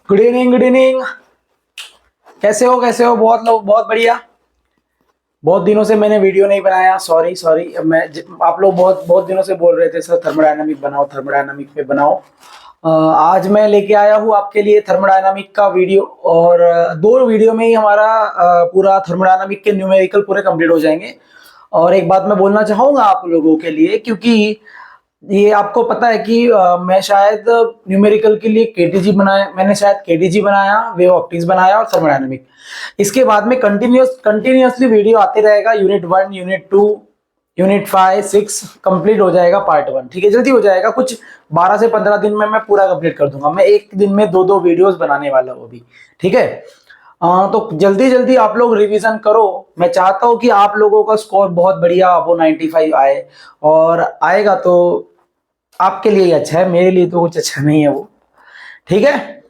Good evening, good evening. कैसे हो? बहुत लोग बहुत बढ़िया। बहुत दिनों से मैंने वीडियो नहीं बनाया, सॉरी सॉरी। आप लोग बहुत बहुत दिनों से बोल रहे थे सर थर्मोडायनामिक बनाओ, थर्मोडायनामिक पे बनाओ। आज मैं लेके आया हूँ आपके लिए थर्मोडायनामिक का वीडियो। और दो वीडियो में ही हमारा पूरा थर्मोडायनामिक के न्यूमेरिकल पूरे कंप्लीट हो जाएंगे। और एक बात मैं बोलना चाहूंगा आप लोगों के लिए, क्योंकि ये आपको पता है कि मैं शायद न्यूमेरिकल के लिए केटीजी बनाया, मैंने शायद केटीजी बनाया, वेव ऑप्टिक्स बनाया और थर्मोडायनामिक। इसके बाद में कंटिन्यूअसली वीडियो आते रहेगा। यूनिट 1, यूनिट 2, यूनिट 5, 6 कंप्लीट हो जाएगा पार्ट 1। ठीक है, जल्दी हो जाएगा। कुछ 12 से 15 दिन में मैं पूरा कंप्लीट कर दूंगा। मैं एक दिन में दो दो वीडियोस बनाने वाला हूँ अभी। ठीक है, तो जल्दी जल्दी आप लोग रिवीजन करो। मैं चाहता हूँ कि आप लोगों का स्कोर बहुत बढ़िया वो 95 आए, और आएगा तो आपके लिए ही अच्छा है, मेरे लिए तो कुछ अच्छा नहीं है वो। ठीक है।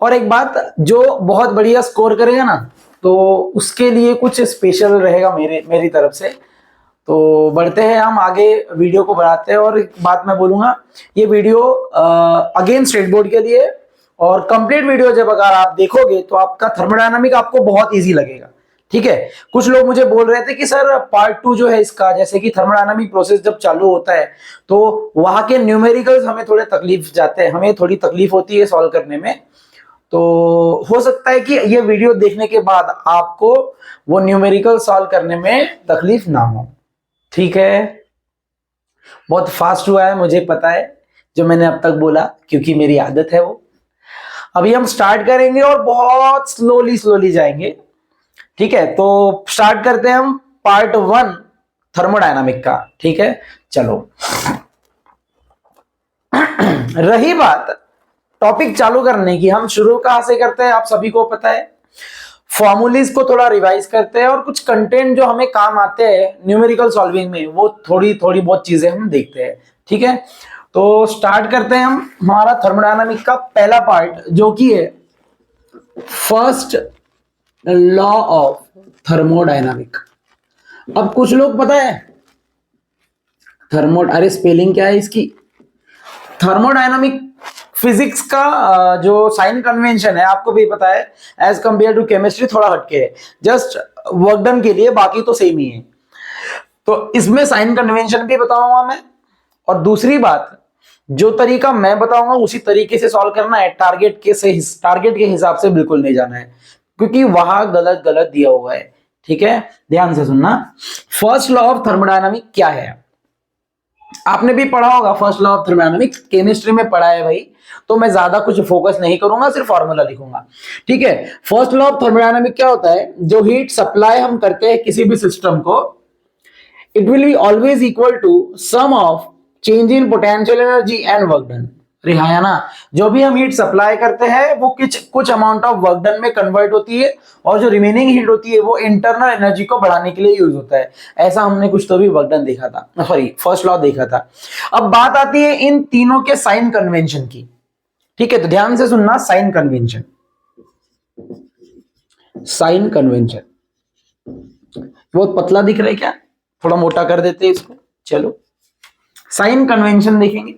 और एक बात, जो बहुत बढ़िया स्कोर करेगा ना, तो उसके लिए कुछ स्पेशल रहेगा मेरी तरफ से। तो बढ़ते हैं हम आगे, वीडियो को बढ़ाते हैं। और एक बात मैं बोलूंगा, ये वीडियो अगेन स्टेट बोर्ड के लिए। और कंप्लीट वीडियो जब अगर आप देखोगे तो आपका थर्मोडायनामिक आपको बहुत इजी लगेगा। ठीक है। कुछ लोग मुझे बोल रहे थे कि सर पार्ट 2 जो है इसका, जैसे कि थर्मोडायनामिक प्रोसेस जब चालू होता है तो वहां के न्यूमेरिकल्स हमें थोड़े तकलीफ जाते हैं, हमें थोड़ी तकलीफ होती है सॉल्व करने में। तो हो सकता है कि ये वीडियो देखने के बाद आपको वो न्यूमेरिकल सॉल्व करने में तकलीफ ना हो। ठीक है। बहुत फास्ट हुआ है, मुझे पता है जो मैंने अब तक बोला, क्योंकि मेरी आदत है वो। अभी हम स्टार्ट करेंगे और बहुत स्लोली स्लोली जाएंगे। ठीक है, तो स्टार्ट करते हैं हम पार्ट 1 थर्मोडायनामिक का। ठीक है, चलो। रही बात टॉपिक चालू करने की, हम शुरू कहां से करते हैं आप सभी को पता है। फॉर्मूलीज को थोड़ा रिवाइज करते हैं और कुछ कंटेंट जो हमें काम आते हैं न्यूमेरिकल सॉल्विंग में, वो थोड़ी थोड़ी बहुत चीजें हम देखते हैं। ठीक है, तो स्टार्ट करते हैं हम हमारा थर्मोडायनामिक का पहला पार्ट, जो कि है फर्स्ट लॉ ऑफ थर्मोडायनामिक। अब कुछ लोग पता है अरे स्पेलिंग क्या है इसकी। थर्मोडायनामिक फिजिक्स का जो साइन कन्वेंशन है आपको भी पता है, एज कंपेयर टू केमिस्ट्री थोड़ा हटके है, जस्ट वर्क डन के लिए, बाकी तो सेम ही है। तो इसमें साइन कन्वेंशन भी बताऊंगा मैं। और दूसरी बात, जो तरीका मैं बताऊंगा उसी तरीके से सॉल्व करना है, टारगेट के हिसाब से बिल्कुल नहीं जाना है, क्योंकि वहां गलत गलत दिया हुआ है। ठीक है, ध्यान से सुनना। फर्स्ट लॉ ऑफ थर्मोडायनामिक क्या है, आपने भी पढ़ा होगा first law of thermodynamics, chemistry में पढ़ा है भाई। तो मैं ज्यादा कुछ फोकस नहीं करूंगा, सिर्फ फॉर्मूला लिखूंगा। ठीक है, फर्स्ट लॉ ऑफ थर्मोडायनामिक क्या होता है, जो हीट सप्लाई हम करते हैं किसी भी सिस्टम को, it will be always equal to sum of change in potential energy and work done. रिहाया ना, जो भी हम हीट सप्लाई करते हैं वो कुछ अमाउंट ऑफ वर्क डन में कन्वर्ट होती है, और जो रिमेनिंग हीट होती है वो इंटरनल एनर्जी को बढ़ाने के लिए यूज होता है। ऐसा हमने कुछ तो भी वर्क डन देखा था, सॉरी फर्स्ट लॉ देखा था। अब बात आती है इन तीनों के साइन कन्वेंशन की। ठीक है, तो ध्यान से सुनना। साइन कन्वेंशन, साइन कन्वेंशन बहुत पतला दिख रहा है क्या, थोड़ा मोटा कर देते हैं इसको। चलो साइन कन्वेंशन देखेंगे।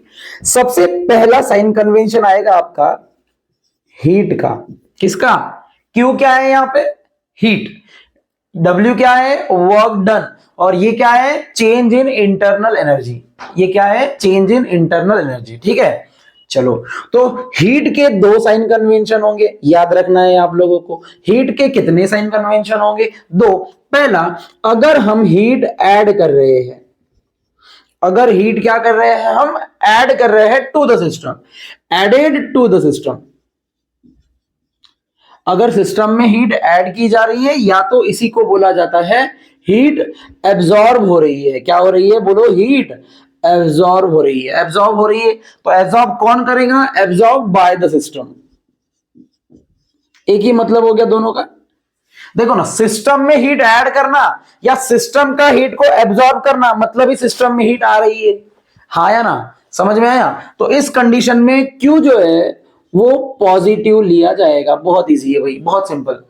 सबसे पहला साइन कन्वेंशन आएगा आपका हीट का। किसका? क्यू क्या है यहां पे, हीट। डब्ल्यू क्या है, वर्क डन। और ये क्या है, चेंज इन इंटरनल एनर्जी। ये क्या है, चेंज इन इंटरनल एनर्जी। ठीक है, चलो। तो हीट के दो साइन कन्वेंशन होंगे, याद रखना है आप लोगों को। हीट के कितने साइन कन्वेंशन होंगे, दो। पहला, अगर हम हीट ऐड कर रहे हैं, अगर हीट क्या कर रहे हैं, हम ऐड कर रहे हैं to the system, added to the system. अगर सिस्टम में हीट ऐड की जा रही है, या तो इसी को बोला जाता है हीट एब्जॉर्ब हो रही है। क्या हो रही है, बोलो, हीट एब्जॉर्ब हो रही है। एब्जॉर्ब हो रही है, तो एब्जॉर्ब कौन करेगा, एब्जॉर्ब बाय द सिस्टम। एक ही मतलब हो गया दोनों का। देखो ना, सिस्टम में हीट ऐड करना या सिस्टम का हीट को एब्जॉर्ब करना, मतलब ही सिस्टम में हीट आ रही है। हाँ या ना, समझ में आया। तो इस कंडीशन में क्यू जो है वो पॉजिटिव लिया जाएगा। बहुत इजी है भाई, बहुत सिंपल।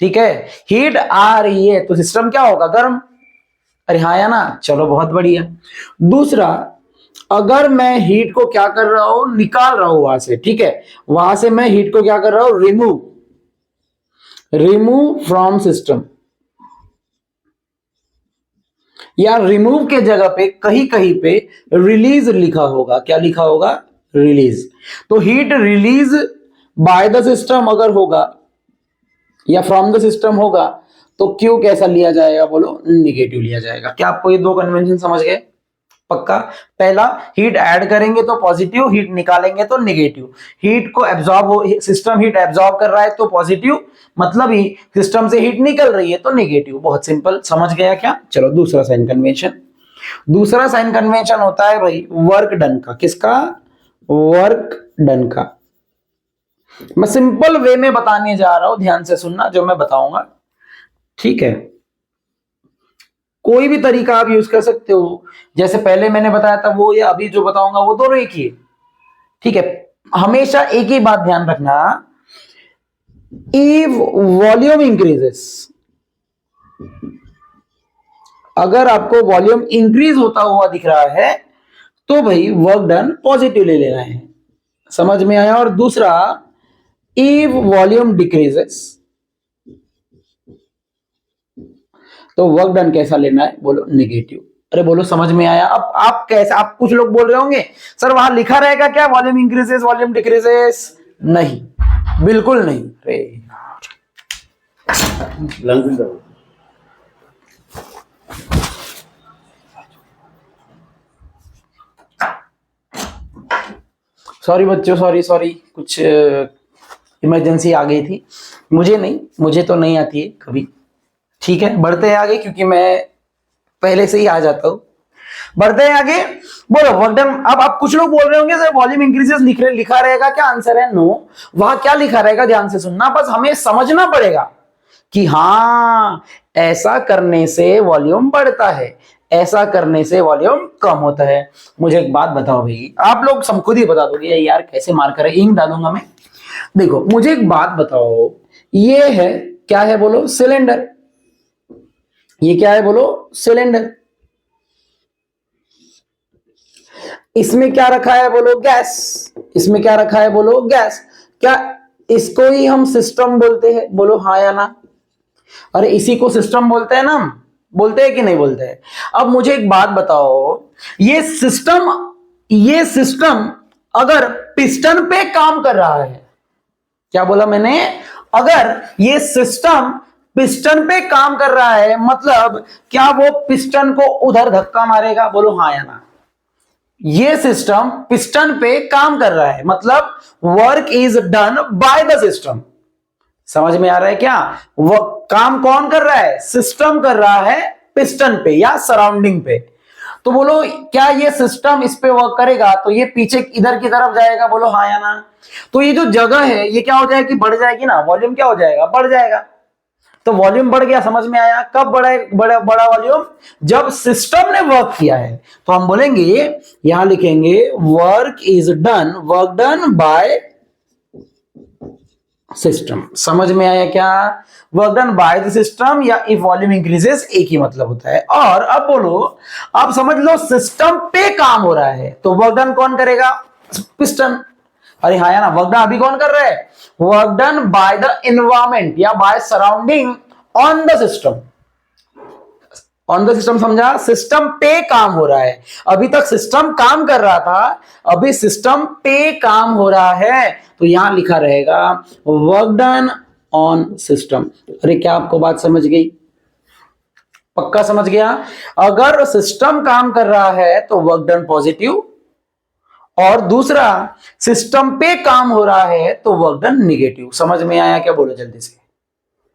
ठीक है, हीट आ रही है तो सिस्टम क्या होगा, गर्म। अरे हाँ या ना, चलो बहुत बढ़िया। दूसरा, अगर मैं हीट को क्या कर रहा हूं, निकाल रहा हूं वहां से, ठीक है, वहां से मैं हीट को क्या कर रहा हूं, रिमूव फ्रॉम सिस्टम, या रिमूव के जगह पे कहीं कहीं पे रिलीज लिखा होगा। क्या लिखा होगा, रिलीज। तो heat release by the system अगर होगा या फ्रॉम द सिस्टम होगा तो क्यू कैसा लिया जाएगा, बोलो निगेटिव लिया जाएगा। क्या आपको ये दो कन्वेंशन समझ गए? पक्का। पहला, हीट ऐड करेंगे तो पॉजिटिव, हीट निकालेंगे तो निगेटिव। हीट को एब्जॉर्ब हो, सिस्टम हीट एब्जॉर्ब कर रहा है तो पॉजिटिव, मतलब ही सिस्टम से हीट निकल रही है तो निगेटिव। बहुत सिंपल, समझ गया क्या? चलो दूसरा साइन कन्वेंशन। दूसरा साइन कन्वेंशन होता है भाई वर्क डन का। किसका? वर्क डन का। मैं सिंपल वे में बताने जा रहा हूं, ध्यान से सुनना जो मैं बताऊंगा, ठीक है। कोई भी तरीका आप यूज कर सकते हो, जैसे पहले मैंने बताया था वो, या अभी जो बताऊंगा वो, दोनों एक ही है, ठीक है। हमेशा एक ही बात ध्यान रखना, इफ वॉल्यूम इंक्रीजेस, अगर आपको वॉल्यूम इंक्रीज होता हुआ दिख रहा है तो भाई वर्क डन पॉजिटिव ले लेना है। समझ में आया? और दूसरा, इफ वॉल्यूम डिक्रीजेस, तो वर्क डन कैसा लेना है, बोलो निगेटिव। अरे बोलो समझ में आया? अब आप कैसे, आप कुछ लोग बोल रहे होंगे सर वहां लिखा रहेगा क्या वॉल्यूम इंक्रीजेस वॉल्यूम डिक्रीजेस? नहीं, बिल्कुल नहीं। अरे सॉरी बच्चों, सॉरी सॉरी, कुछ इमरजेंसी आ गई थी। मुझे तो नहीं आती है कभी। ठीक है, बढ़ते हैं आगे, क्योंकि मैं पहले से ही आ जाता हूं। बढ़ते हैं आगे, बोलो वर्क डन। अब आप कुछ लोग बोल रहे होंगे सर वॉल्यूम इंक्रीजेस लिखा रहेगा क्या? आंसर है नो। वहां क्या लिखा रहेगा, ध्यान से सुनना, बस हमें समझना पड़ेगा कि हाँ ऐसा करने से वॉल्यूम बढ़ता है, ऐसा करने से वॉल्यूम कम होता है। मुझे एक बात बताओ भाई, आप लोग सब खुद ही बता दोगे यार कैसे मार करे, इंक डालूंगा मैं। देखो मुझे एक बात बताओ, ये है क्या है, बोलो सिलेंडर। ये क्या है, बोलो सिलेंडर। इसमें क्या रखा है, बोलो गैस। इसमें क्या रखा है, बोलो गैस। क्या इसको ही हम सिस्टम बोलते हैं, बोलो हाँ या ना? अरे इसी को सिस्टम बोलते हैं ना हम, बोलते हैं कि नहीं बोलते हैं? अब मुझे एक बात बताओ, ये सिस्टम अगर पिस्टन पे काम कर रहा है, क्या बोला मैंने? अगर ये सिस्टम पिस्टन पे काम कर रहा है, मतलब क्या वो पिस्टन को उधर धक्का मारेगा, बोलो हाँ या ना? ये सिस्टम पिस्टन पे काम कर रहा है, मतलब work is done by the system. समझ में आ रहा है क्या? वो काम कौन कर रहा है? सिस्टम कर रहा है पिस्टन पे या सराउंडिंग पे। तो बोलो क्या ये सिस्टम इस पे वर्क करेगा तो ये पीछे इधर की तरफ जाएगा, बोलो हाँ या ना? तो ये जो जगह है ये क्या हो जाएगी, बढ़ जाएगी ना, वॉल्यूम क्या हो जाएगा, बढ़ जाएगा। तो वॉल्यूम बढ़ गया, समझ में आया? कब बड़ा वॉल्यूम? जब सिस्टम ने वर्क किया है। तो हम बोलेंगे, यहां लिखेंगे वर्क डन बाय सिस्टम। समझ में आया क्या? Work done by the system या इफ वॉल्यूम इंक्रीजेस, एक ही मतलब होता है। और अब बोलो, आप समझ लो सिस्टम पे काम हो रहा है तो वर्क डन कौन करेगा? पिस्टन। अरे हाँ या ना? वर्क डन अभी कौन कर रहा है? Work done by the environment या by surrounding on the system. On the system समझा? सिस्टम पे काम हो रहा है। अभी तक सिस्टम काम कर रहा था, अभी सिस्टम पे काम हो रहा है, तो यहां लिखा रहेगा वर्क डन ऑन सिस्टम। अरे क्या आपको बात समझ गई? पक्का समझ गया? अगर सिस्टम काम कर रहा है तो वर्क डन पॉजिटिव, और दूसरा सिस्टम पे काम हो रहा है तो वर्क डन निगेटिव। समझ में आया क्या? बोलो जल्दी से।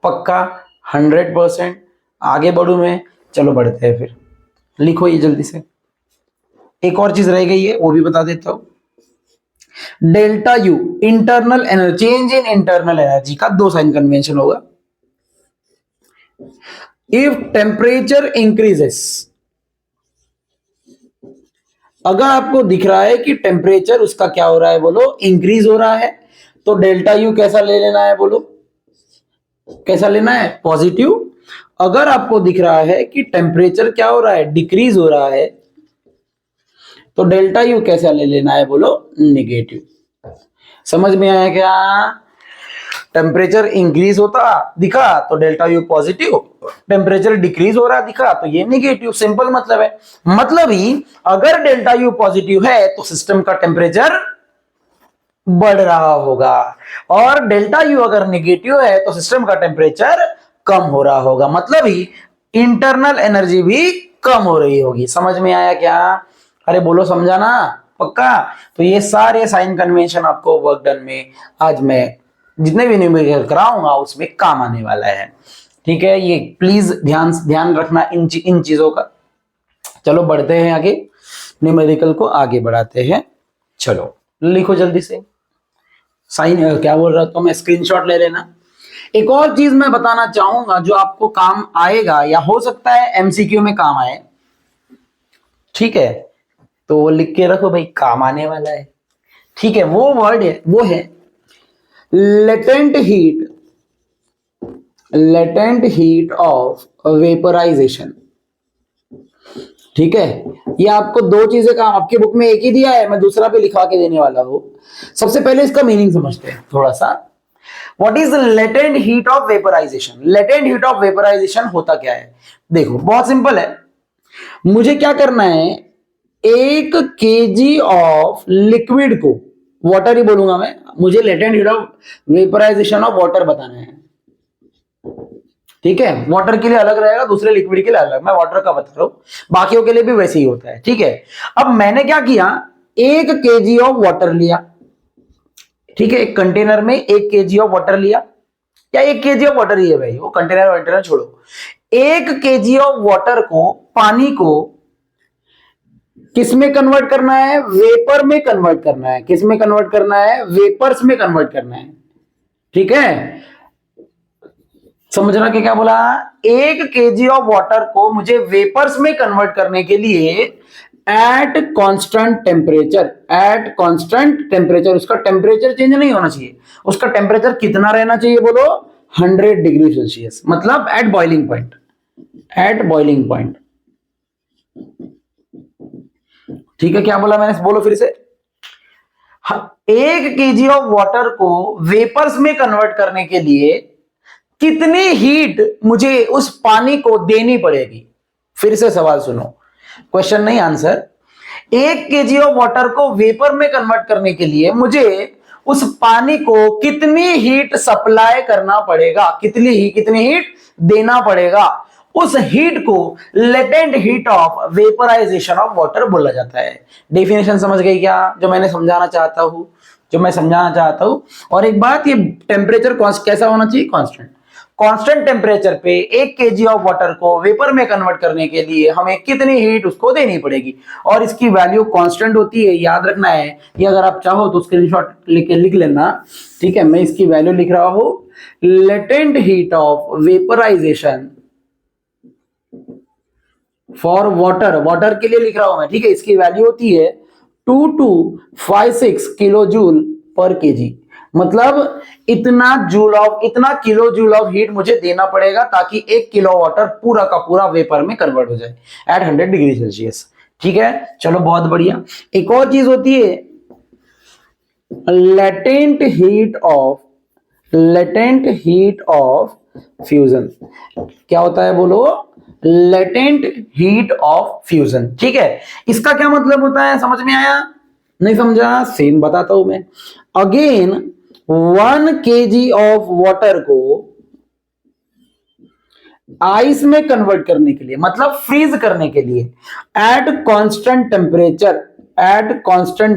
पक्का 100%। आगे बढ़ू मैं? चलो बढ़ते हैं फिर, लिखो ये जल्दी से। एक और चीज रह गई है वो भी बता देता हूं। Delta U internal energy, change in internal energy का दो साइन कन्वेंशन होगा। इफ टेम्परेचर इंक्रीजेस, अगर आपको दिख रहा है कि टेम्परेचर उसका क्या हो रहा है, बोलो इंक्रीज हो रहा है, तो डेल्टा यू कैसा ले लेना है, बोलो कैसा लेना है, पॉजिटिव। अगर आपको दिख रहा है कि टेम्परेचर क्या हो रहा है, डिक्रीज हो रहा है, तो डेल्टा यू कैसे ले लेना है बोलो, निगेटिव। समझ में आया क्या? टेम्परेचर इंक्रीज होता दिखा तो delta U positive, temperature decrease हो रहा दिखा तो ये निगेटिव। सिंपल मतलब है। मतलब ही अगर डेल्टा यू पॉजिटिव है तो सिस्टम का टेम्परेचर बढ़ रहा होगा, और डेल्टा यू अगर निगेटिव है तो सिस्टम का टेम्परेचर कम हो रहा होगा। मतलब ही इंटरनल एनर्जी भी कम हो रही होगी। समझ में आया क्या? अरे बोलो, समझा ना पक्का? तो ये सारे साइन कन्वेंशन आपको वर्क डन में आज मैं जितने भी न्यूमेरिकल कराऊंगा उसमें काम आने वाला है। ठीक है, ये प्लीज ध्यान रखना इन चीजों का। चलो बढ़ते हैं आगे, न्यूमेरिकल को आगे बढ़ाते हैं। चलो लिखो जल्दी से। साइन क्या बोल रहा था मैं, स्क्रीनशॉट ले लेना। एक और चीज मैं बताना चाहूंगा जो आपको काम आएगा या हो सकता है एमसीक्यू में काम आए। ठीक है, तो वो लिख के रखो भाई, काम आने वाला है। ठीक है, वो वर्ड है, वो है लेटेंट हीट ऑफ वेपराइजेशन। ठीक है, ये आपको दो चीजें काम, आपकी बुक में एक ही दिया है, मैं दूसरा भी लिखवा के देने वाला हूं। सबसे पहले इसका मीनिंग समझते हैं थोड़ा सा। What is latent heat of vaporization? Latent heat of vaporization होता क्या है? देखो बहुत सिंपल है। मुझे क्या करना है, 1 kg ऑफ लिक्विड को, वाटर ही बोलूंगा मैं, मुझे latent heat of vaporization of water बताना है। ठीक है, वाटर के लिए अलग रहेगा, दूसरे लिक्विड के लिए अलग, मैं वाटर का बता रहा हूं, बाकियों के लिए भी वैसे ही होता है। ठीक है, अब मैंने क्या किया, 1 kg ऑफ वाटर लिया। ठीक है, एक कंटेनर में 1 kg ऑफ वाटर लिया, या 1 kg ऑफ वाटर ही है भाई, वो कंटेनर छोड़ो। 1 kg ऑफ वाटर को, पानी को किस में कन्वर्ट करना है? वेपर में कन्वर्ट करना है। किस में कन्वर्ट करना है? वेपर्स में कन्वर्ट करना है। ठीक है, समझना कि क्या बोला? 1 kg ऑफ वाटर को मुझे वेपर्स में कन्वर्ट करने के लिए एट कांस्टेंट टेम्परेचर, उसका टेम्परेचर चेंज नहीं होना चाहिए। उसका टेम्परेचर कितना रहना चाहिए बोलो? 100 डिग्री सेल्सियस, मतलब एट बॉइलिंग पॉइंट। ठीक है, क्या बोला मैंने, बोलो फिर से। 1 kg ऑफ वाटर को वेपर्स में कन्वर्ट करने के लिए कितनी हीट मुझे उस पानी को देनी पड़ेगी? फिर से सवाल सुनो, क्वेश्चन नहीं आंसर। 1 kg ऑफ वाटर को वेपर में कन्वर्ट करने के लिए मुझे उस पानी को कितनी हीट सप्लाई करना पड़ेगा, कितनी हीट देना पड़ेगा? उस हीट को latent heat of vaporization of water बोला जाता है। डेफिनेशन समझ गई क्या जो मैं समझाना चाहता हूं? और एक बात, ये टेम्परेचर कैसा होना चाहिए? कांस्टेंट टेम्परेचर पे 1 kg ऑफ वाटर को वेपर में कन्वर्ट करने के लिए हमें कितनी हीट उसको देनी पड़ेगी, और इसकी वैल्यू कांस्टेंट होती है, याद रखना है। ये अगर आप चाहो तो स्क्रीनशॉट लिख लेना। ठीक है, मैं इसकी वैल्यू लिख रहा हूं, latent heat of vaporization for water के लिए लिख रहा हूं मैं। ठीक है, इसकी वैल्यू होती है 2256 किलो जूल पर केजी। मतलब इतना किलो जूल ऑफ हीट मुझे देना पड़ेगा ताकि 1 किलो वाटर पूरा का पूरा वेपर में कन्वर्ट हो जाए एट 100 डिग्री सेल्सियस। ठीक है, चलो बहुत बढ़िया। एक और चीज होती है लेटेंट हीट ऑफ फ्यूजन। क्या होता है बोलो? Latent heat of fusion. ठीक है, इसका क्या मतलब होता है? समझ में आया? नहीं समझा? सेम बताता हूं मैं। अगेन 1 kg ऑफ वाटर को आइस में कन्वर्ट करने के लिए, मतलब फ्रीज करने के लिए, एट कांस्टेंट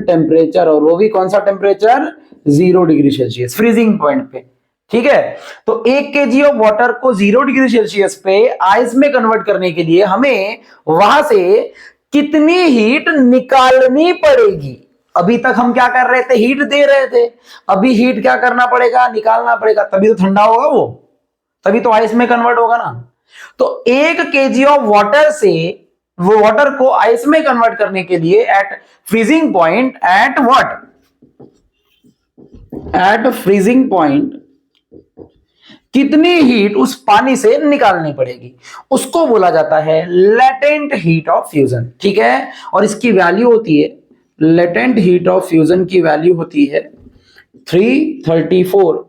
टेम्परेचर, और वो भी कौन सा temperature? 0 degree Celsius, freezing point पे। ठीक है, तो 1 kg ऑफ वाटर को 0 डिग्री सेल्सियस पे आइस में कन्वर्ट करने के लिए हमें वहां से कितनी हीट निकालनी पड़ेगी? अभी तक हम क्या कर रहे थे? हीट दे रहे थे। अभी हीट क्या करना पड़ेगा? निकालना पड़ेगा, तभी तो ठंडा होगा वो, तभी तो आइस में कन्वर्ट होगा ना। तो 1 kg ऑफ वाटर से वो वाटर को आइस में कन्वर्ट करने के लिए at freezing point, at freezing point कितनी हीट उस पानी से निकालनी पड़ेगी, उसको बोला जाता है लेटेंट हीट ऑफ फ्यूजन। ठीक है, और इसकी वैल्यू होती है, लेटेंट हीट ऑफ फ्यूजन की वैल्यू होती है 334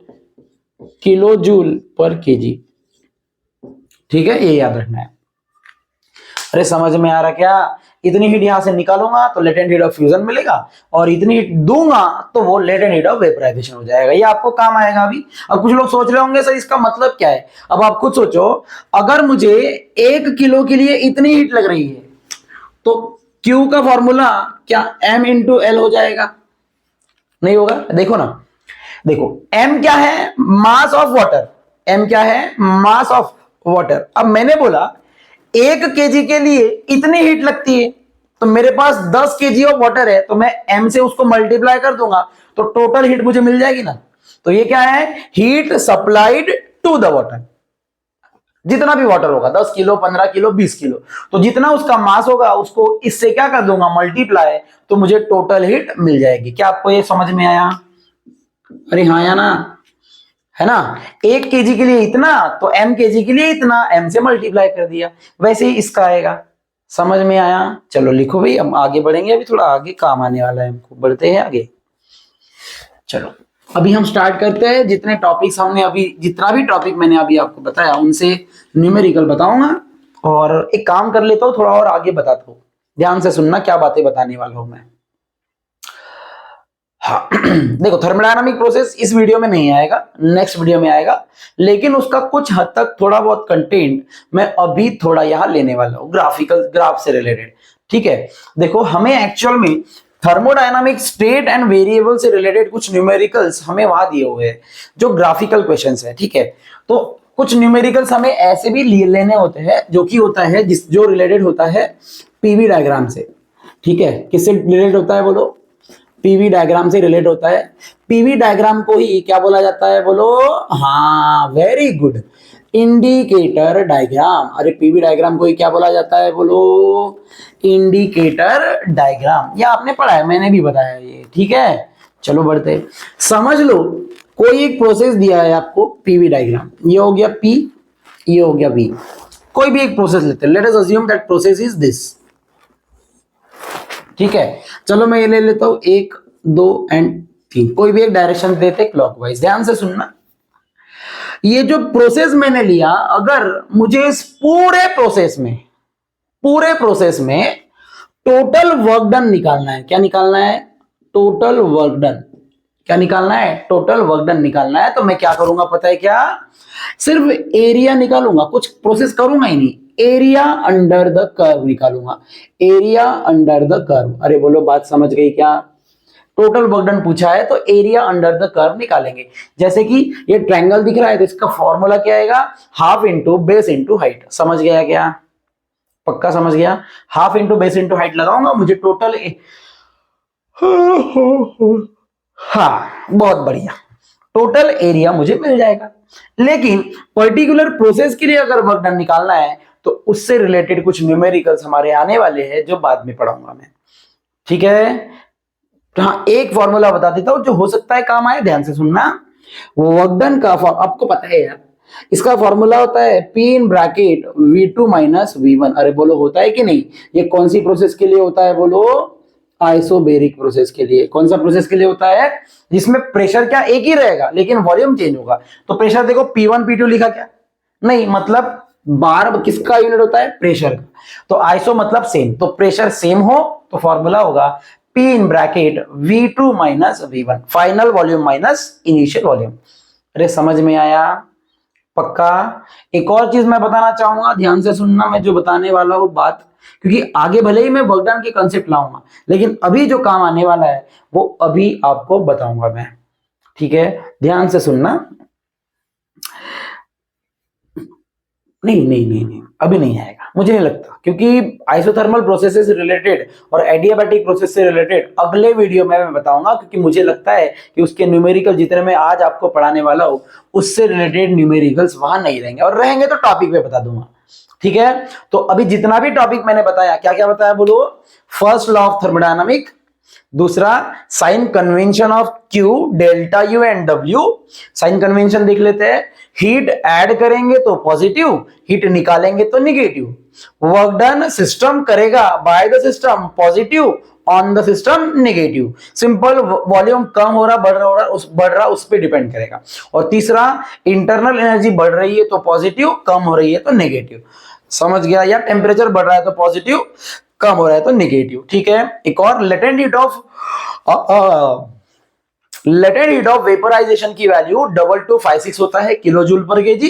किलो जूल पर केजी। ठीक है, ये याद रखना है। अरे समझ में आ रहा क्या? इतनी हीट यहां से निकालूंगा तो लेटेंट हीट ऑफ फ्यूजन मिलेगा, और इतनी हीट दूंगा तो वो लेटेंट हीट ऑफ वेपराइजेशन हो जाएगा। ये आपको काम आएगा अभी। अब कुछ लोग सोच रहे होंगे सर इसका मतलब क्या है। अब आप खुद सोचो, अगर मुझे 1 किलो के लिए इतनी हीट लग रही है तो Q का फॉर्मूला क्या M इंटू एल हो जाएगा? नहीं होगा। देखो ना, देखो M क्या है? Mass of water. M क्या है? Mass of water. अब मैंने बोला 1 केजी के लिए इतनी हीट लगती है, तो मेरे पास 10 केजी ऑफ वाटर है, तो मैं M से उसको मल्टीप्लाई कर दूंगा तो टोटल हीट मुझे मिल जाएगी ना। तो ये क्या है? Heat supplied to the water. जितना भी वाटर होगा, 10 किलो, 15 किलो, 20 किलो, तो जितना उसका मास होगा उसको इससे क्या कर दूंगा? मल्टीप्लाई, तो मुझे टोटल हीट मिल जाएगी। क्या आपको ये समझ में आया? अरे हाँ या ना? है ना? 1 केजी के लिए इतना, तो M केजी के लिए इतना, M से मल्टीप्लाई कर दिया। वैसे ही इसका आएगा। समझ में आया? चलो लिखो भाई, हम आगे बढ़ेंगे, अभी थोड़ा आगे काम आने वाला है हमको। बढ़ते हैं आगे। चलो अभी हम स्टार्ट करते हैं। जितने टॉपिक्स हमने अभी, जितना भी टॉपिक मैंने अभी आपको बताया उनसे न्यूमेरिकल बताऊंगा, और एक काम कर लेता हूं, थोड़ा और आगे बताता हूं। ध्यान से सुनना क्या बातें बताने वाला हूं मैं। हाँ देखो, थर्मोडायनामिक प्रोसेस इस वीडियो में नहीं आएगा, नेक्स्ट वीडियो में आएगा, लेकिन उसका कुछ हद तक थोड़ा बहुत कंटेंट मैं अभी थोड़ा यहां लेने वाला हूं, ग्राफ से रिलेटेड। ठीक है, देखो हमें एक्चुअल में थर्मोडायनामिक स्टेट एंड वेरिएबल से रिलेटेड कुछ न्यूमेरिकल्स हमें वहां दिए हुए हैं जो ग्राफिकल क्वेश्चंस है। ठीक है, तो कुछ न्यूमेरिकल्स हमें ऐसे भी लेने होते हैं जो कि होता है जो रिलेटेड होता है पीवी डायग्राम से। ठीक है, किससे रिलेटेड होता है बोलो? पीवी डायग्राम से रिलेट होता है। पीवी डायग्राम को ही क्या बोला जाता है बोलो? हाँ, वेरी गुड, इंडिकेटर डायग्राम। अरे पीवी डायग्राम को ही क्या बोला जाता है बोलो? Indicator diagram. ये आपने पढ़ा है, मैंने भी बताया ये। ठीक है, चलो बढ़ते। समझ लो, कोई एक प्रोसेस दिया है आपको, पीवी डायग्राम। ये हो गया P, ये हो गया V। कोई भी एक प्रोसेस लेते हैं, let us assume that process is this. ठीक है, चलो मैं ये ले लेता हूं 1, 2 एंड 3। कोई भी एक डायरेक्शन देते क्लॉकवाइज। ध्यान से सुनना, ये जो प्रोसेस मैंने लिया, अगर मुझे इस पूरे प्रोसेस में टोटल वर्क डन निकालना है। क्या निकालना है? Total work done. क्या निकालना है? टोटल वर्क डन निकालना है। तो मैं क्या करूंगा पता है क्या? सिर्फ एरिया निकालूंगा, कुछ प्रोसेस करूंगा ही नहीं। एरिया अंडर द कर्व निकालूंगा, एरिया अंडर द कर्व। अरे बोलो, बात समझ गई क्या? टोटल वर्क डन पूछा है तो एरिया अंडर द कर्व निकालेंगे। जैसे कि ये ट्रायंगल दिख रहा है तो इसका फॉर्मूला क्या आएगा? Half into base into height. समझ गया क्या? पक्का समझ गया? Half into base into height लगाऊंगा, मुझे टोटल हाँ, बहुत बढ़िया, टोटल एरिया मुझे मिल जाएगा। लेकिन पर्टिकुलर प्रोसेस के लिए अगर वर्क डन निकालना है तो उससे रिलेटेड कुछ न्यूमेरिकल्स हमारे आने वाले हैं जो बाद में पढ़ाऊंगा मैं। ठीक है, तो हाँ, एक फॉर्मूला बता देता हूं जो हो सकता है काम आए। ध्यान से सुनना, वर्क डन का आपको पता है यार, इसका फॉर्मूला होता है P in bracket V2 minus V1। अरे बोलो, होता है कि नहीं? ये कौन सी प्रोसेस के लिए होता है बोलो? आइसोबेरिक प्रोसेस के लिए। कौन सा प्रोसेस के लिए होता है? जिसमें प्रेशर क्या एक ही रहेगा लेकिन वॉल्यूम चेंज होगा। तो प्रेशर देखो, P1 P2 लिखा क्या? नहीं, मतलब बार किसका यूनिट होता है? प्रेशर का। तो आइसो मतलब सेम, तो प्रेशर सेम हो तो फॉर्मूला होगा P in bracket V2 minus V1, final volume minus initial volume. अरे समझ में आया? पक्का? एक और चीज मैं बताना चाहूंगा, ध्यान से सुनना, मैं जो बताने वाला हूं बात, क्योंकि आगे भले ही मैं वर्क डन के कंसेप्ट लाऊंगा, लेकिन अभी जो काम आने वाला है वो अभी आपको बताऊंगा मैं। ठीक है, ध्यान से सुनना। नहीं, अभी नहीं आएगा, मुझे नहीं लगता, क्योंकि आइसोथर्मल प्रोसेस से रिलेटेड और एडियाबैटिक प्रोसेस से रिलेटेड अगले वीडियो में मैं बताऊंगा, क्योंकि मुझे लगता है कि उसके न्यूमेरिकल जितने मैं आज आपको पढ़ाने वाला हूं उससे रिलेटेड न्यूमेरिकल्स वहां नहीं रहेंगे, और रहेंगे तो टॉपिक पे बता दूंगा। ठीक है, तो अभी जितना भी टॉपिक मैंने बताया, क्या क्या बताया बोलो? फर्स्ट लॉ ऑफ थर्मोडायनामिक, दूसरा sign convention of Q delta U and W, sign convention देख लेते हैं। हीट ऐड करेंगे तो पॉजिटिव, हीट निकालेंगे तो निगेटिव। वर्क डन सिस्टम करेगा by the system positive, on the system negative. Simple, volume कम हो रहा बढ़ रहा उस पर डिपेंड करेगा। और तीसरा इंटरनल एनर्जी बढ़ रही है तो पॉजिटिव, कम हो रही है तो नेगेटिव। समझ गया? या टेम्परेचर बढ़ रहा है तो पॉजिटिव, कम हो रहा है तो नेगेटिव। ठीक है, एक और लेटेंट हीट ऑफ वेपोराइजेशन की वैल्यू 2256 होता है किलो जूल पर केजी,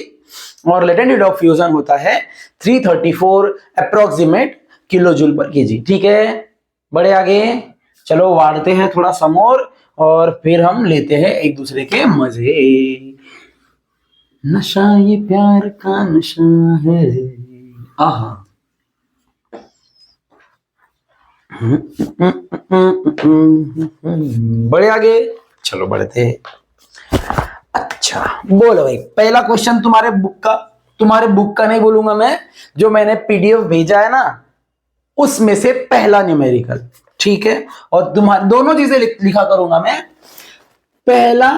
और लेटेंट हीट ऑफ फ्यूजन होता है 334 अप्रोक्सीमेट किलो जूल पर केजी। ठीक है, बड़े आगे चलो, वाढ़ते हैं थोड़ा समोर और फिर हम लेते हैं एक दूसरे के मजे। नशा ये प्यार का नशा है, आहा। बड़े आगे चलो, बढ़ते हैं। अच्छा बोलो भाई, पहला क्वेश्चन तुम्हारे बुक का नहीं बोलूंगा मैं, जो मैंने पीडीएफ भेजा है ना उसमें से पहला न्यूमेरिकल। ठीक है, और तुम्हारे दोनों चीजें लिखा करूंगा मैं, पहला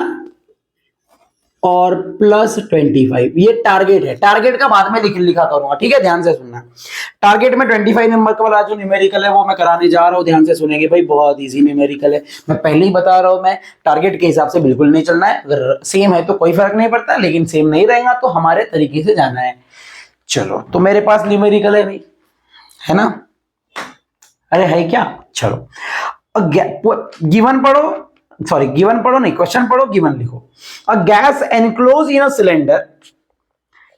और +25। ये टारगेट है, टारगेट का बाद में लिखा करूंगा। ठीक है, ध्यान से सुनना। टारगेट में 25 नंबर का वाला जो न्यूमेरिकल है वो मैं कराने जा रहा हूं, ध्यान से सुनेंगे भाई, बहुत इजी न्यूमेरिकल है। मैं पहले ही बता रहा हूं, मैं टारगेट के हिसाब से बिल्कुल नहीं चलना है। अगर सेम है तो कोई फर्क नहीं पड़ता, लेकिन सेम नहीं रहेगा तो हमारे तरीके से जाना है। चलो, तो मेरे पास न्यूमेरिकल है भाई, है ना? अरे है क्या? चलो, गिवन पढ़ो, सॉरी गिवन पढ़ो नहीं, क्वेश्चन पढ़ो, गिवन लिखो। A gas enclose in a cylinder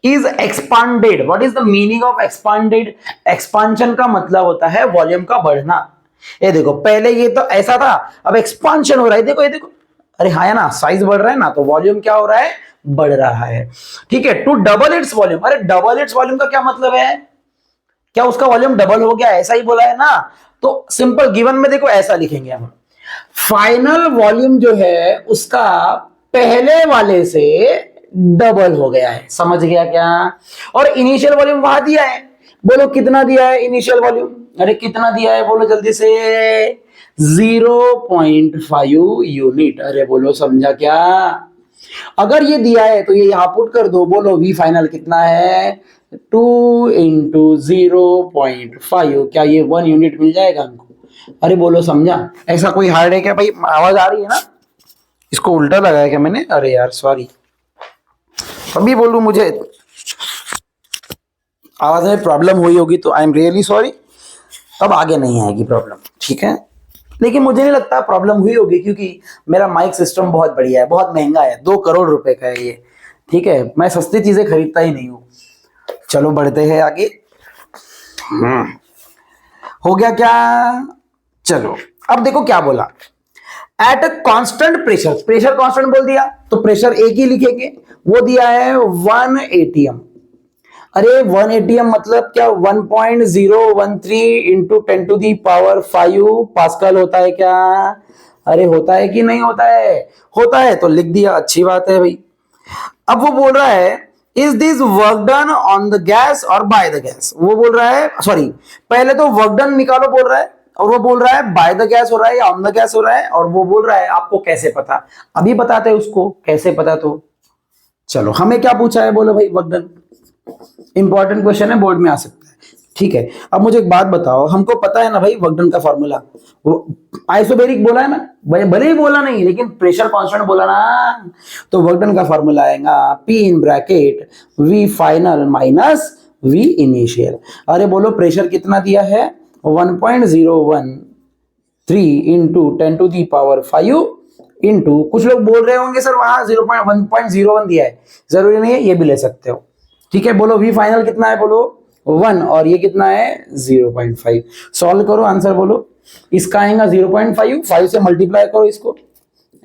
is expanded. What is the meaning of expanded? Expansion का मतलब होता है वॉल्यूम का बढ़ना। ये देखो, पहले ये तो ऐसा था, अब एक्सपांशन हो रहा है। देखो ये देखो, अरे हाँ है ना, साइज बढ़ रहा है ना, तो वॉल्यूम क्या हो रहा है? बढ़ रहा है। ठीक है, टू डबल इट्स वॉल्यूम। अरे डबल इट्स वॉल्यूम का क्या मतलब है? क्या उसका वॉल्यूम डबल हो गया, ऐसा ही बोला है ना? तो सिंपल गिवन में देखो ऐसा लिखेंगे हम, फाइनल वॉल्यूम जो है उसका पहले वाले से डबल हो गया है। समझ गया क्या? और इनिशियल वॉल्यूम वहां दिया है, बोलो कितना दिया है इनिशियल वॉल्यूम? अरे कितना दिया है बोलो जल्दी से? 0.5 यूनिट। अरे बोलो समझा क्या? अगर ये दिया है तो ये यहां पुट कर दो, बोलो वी फाइनल कितना है? 2 × 0.5। क्या ये 1 यूनिट मिल जाएगा हमको? अरे बोलो समझा? ऐसा कोई हार्ड है क्या भाई? आवाज आ रही है ना? इसको उल्टा लगाया क्या मैंने? अरे यार सॉरी, अभी बोलूं, मुझे आवाज में प्रॉब्लम हुई होगी तो आई एम रियली सॉरी। अब आगे नहीं आएगी प्रॉब्लम, ठीक है? लेकिन मुझे नहीं लगता प्रॉब्लम हुई होगी, क्योंकि मेरा माइक सिस्टम बहुत बढ़िया है, बहुत महंगा है, 2 करोड़ रुपए का है ये। ठीक है, मैं सस्ती चीजें खरीदता ही नहीं हूं। चलो बढ़ते हैं आगे। हो गया क्या? चलो अब देखो क्या बोला, at a constant pressure. Pressure constant बोल दिया तो प्रेशर एक ही लिखेंगे, वो दिया है 1 atm। अरे 1 atm मतलब क्या? 1.013 × 10⁵ पास्कल होता है क्या? अरे होता है कि नहीं होता है? होता है तो लिख दिया, अच्छी बात है भाई। अब वो बोल रहा है, is this work done on the gas और बाय द गैस? वो बोल रहा है, सॉरी पहले तो वर्क डन निकालो बोल रहा है, और वो बोल रहा है बाय द गैस हो रहा है या ऑन द गैस हो रहा है, और वो बोल रहा है आपको कैसे पता? अभी बताते हैं उसको कैसे पता। तो चलो, हमें क्या पूछा है बोलो भाई? Work done. इंपॉर्टेंट क्वेश्चन है, बोर्ड में आ सकता है। ठीक है, अब मुझे एक बात बताओ, हमको पता है ना भाई वर्क डन का फॉर्मूला? वो आइसोबैरिक बोला है ना, भले ही बोला नहीं लेकिन प्रेशर कांस्टेंट बोला ना, तो वर्क डन का फॉर्मूला आएगा P in bracket V final minus V initial. अरे बोलो प्रेशर कितना दिया है? 1.013 × 10⁵ इंटू, कुछ लोग बोल रहे होंगे सर वहां 1.01 दिया है, जरूरी नहीं है, ये भी ले सकते हो। ठीक है, बोलो V फाइनल कितना है? बोलो 1, और ये कितना है? 0.5। सॉल्व करो, आंसर बोलो। इसका आएगा 0.5, 5 से मल्टीप्लाई करो इसको।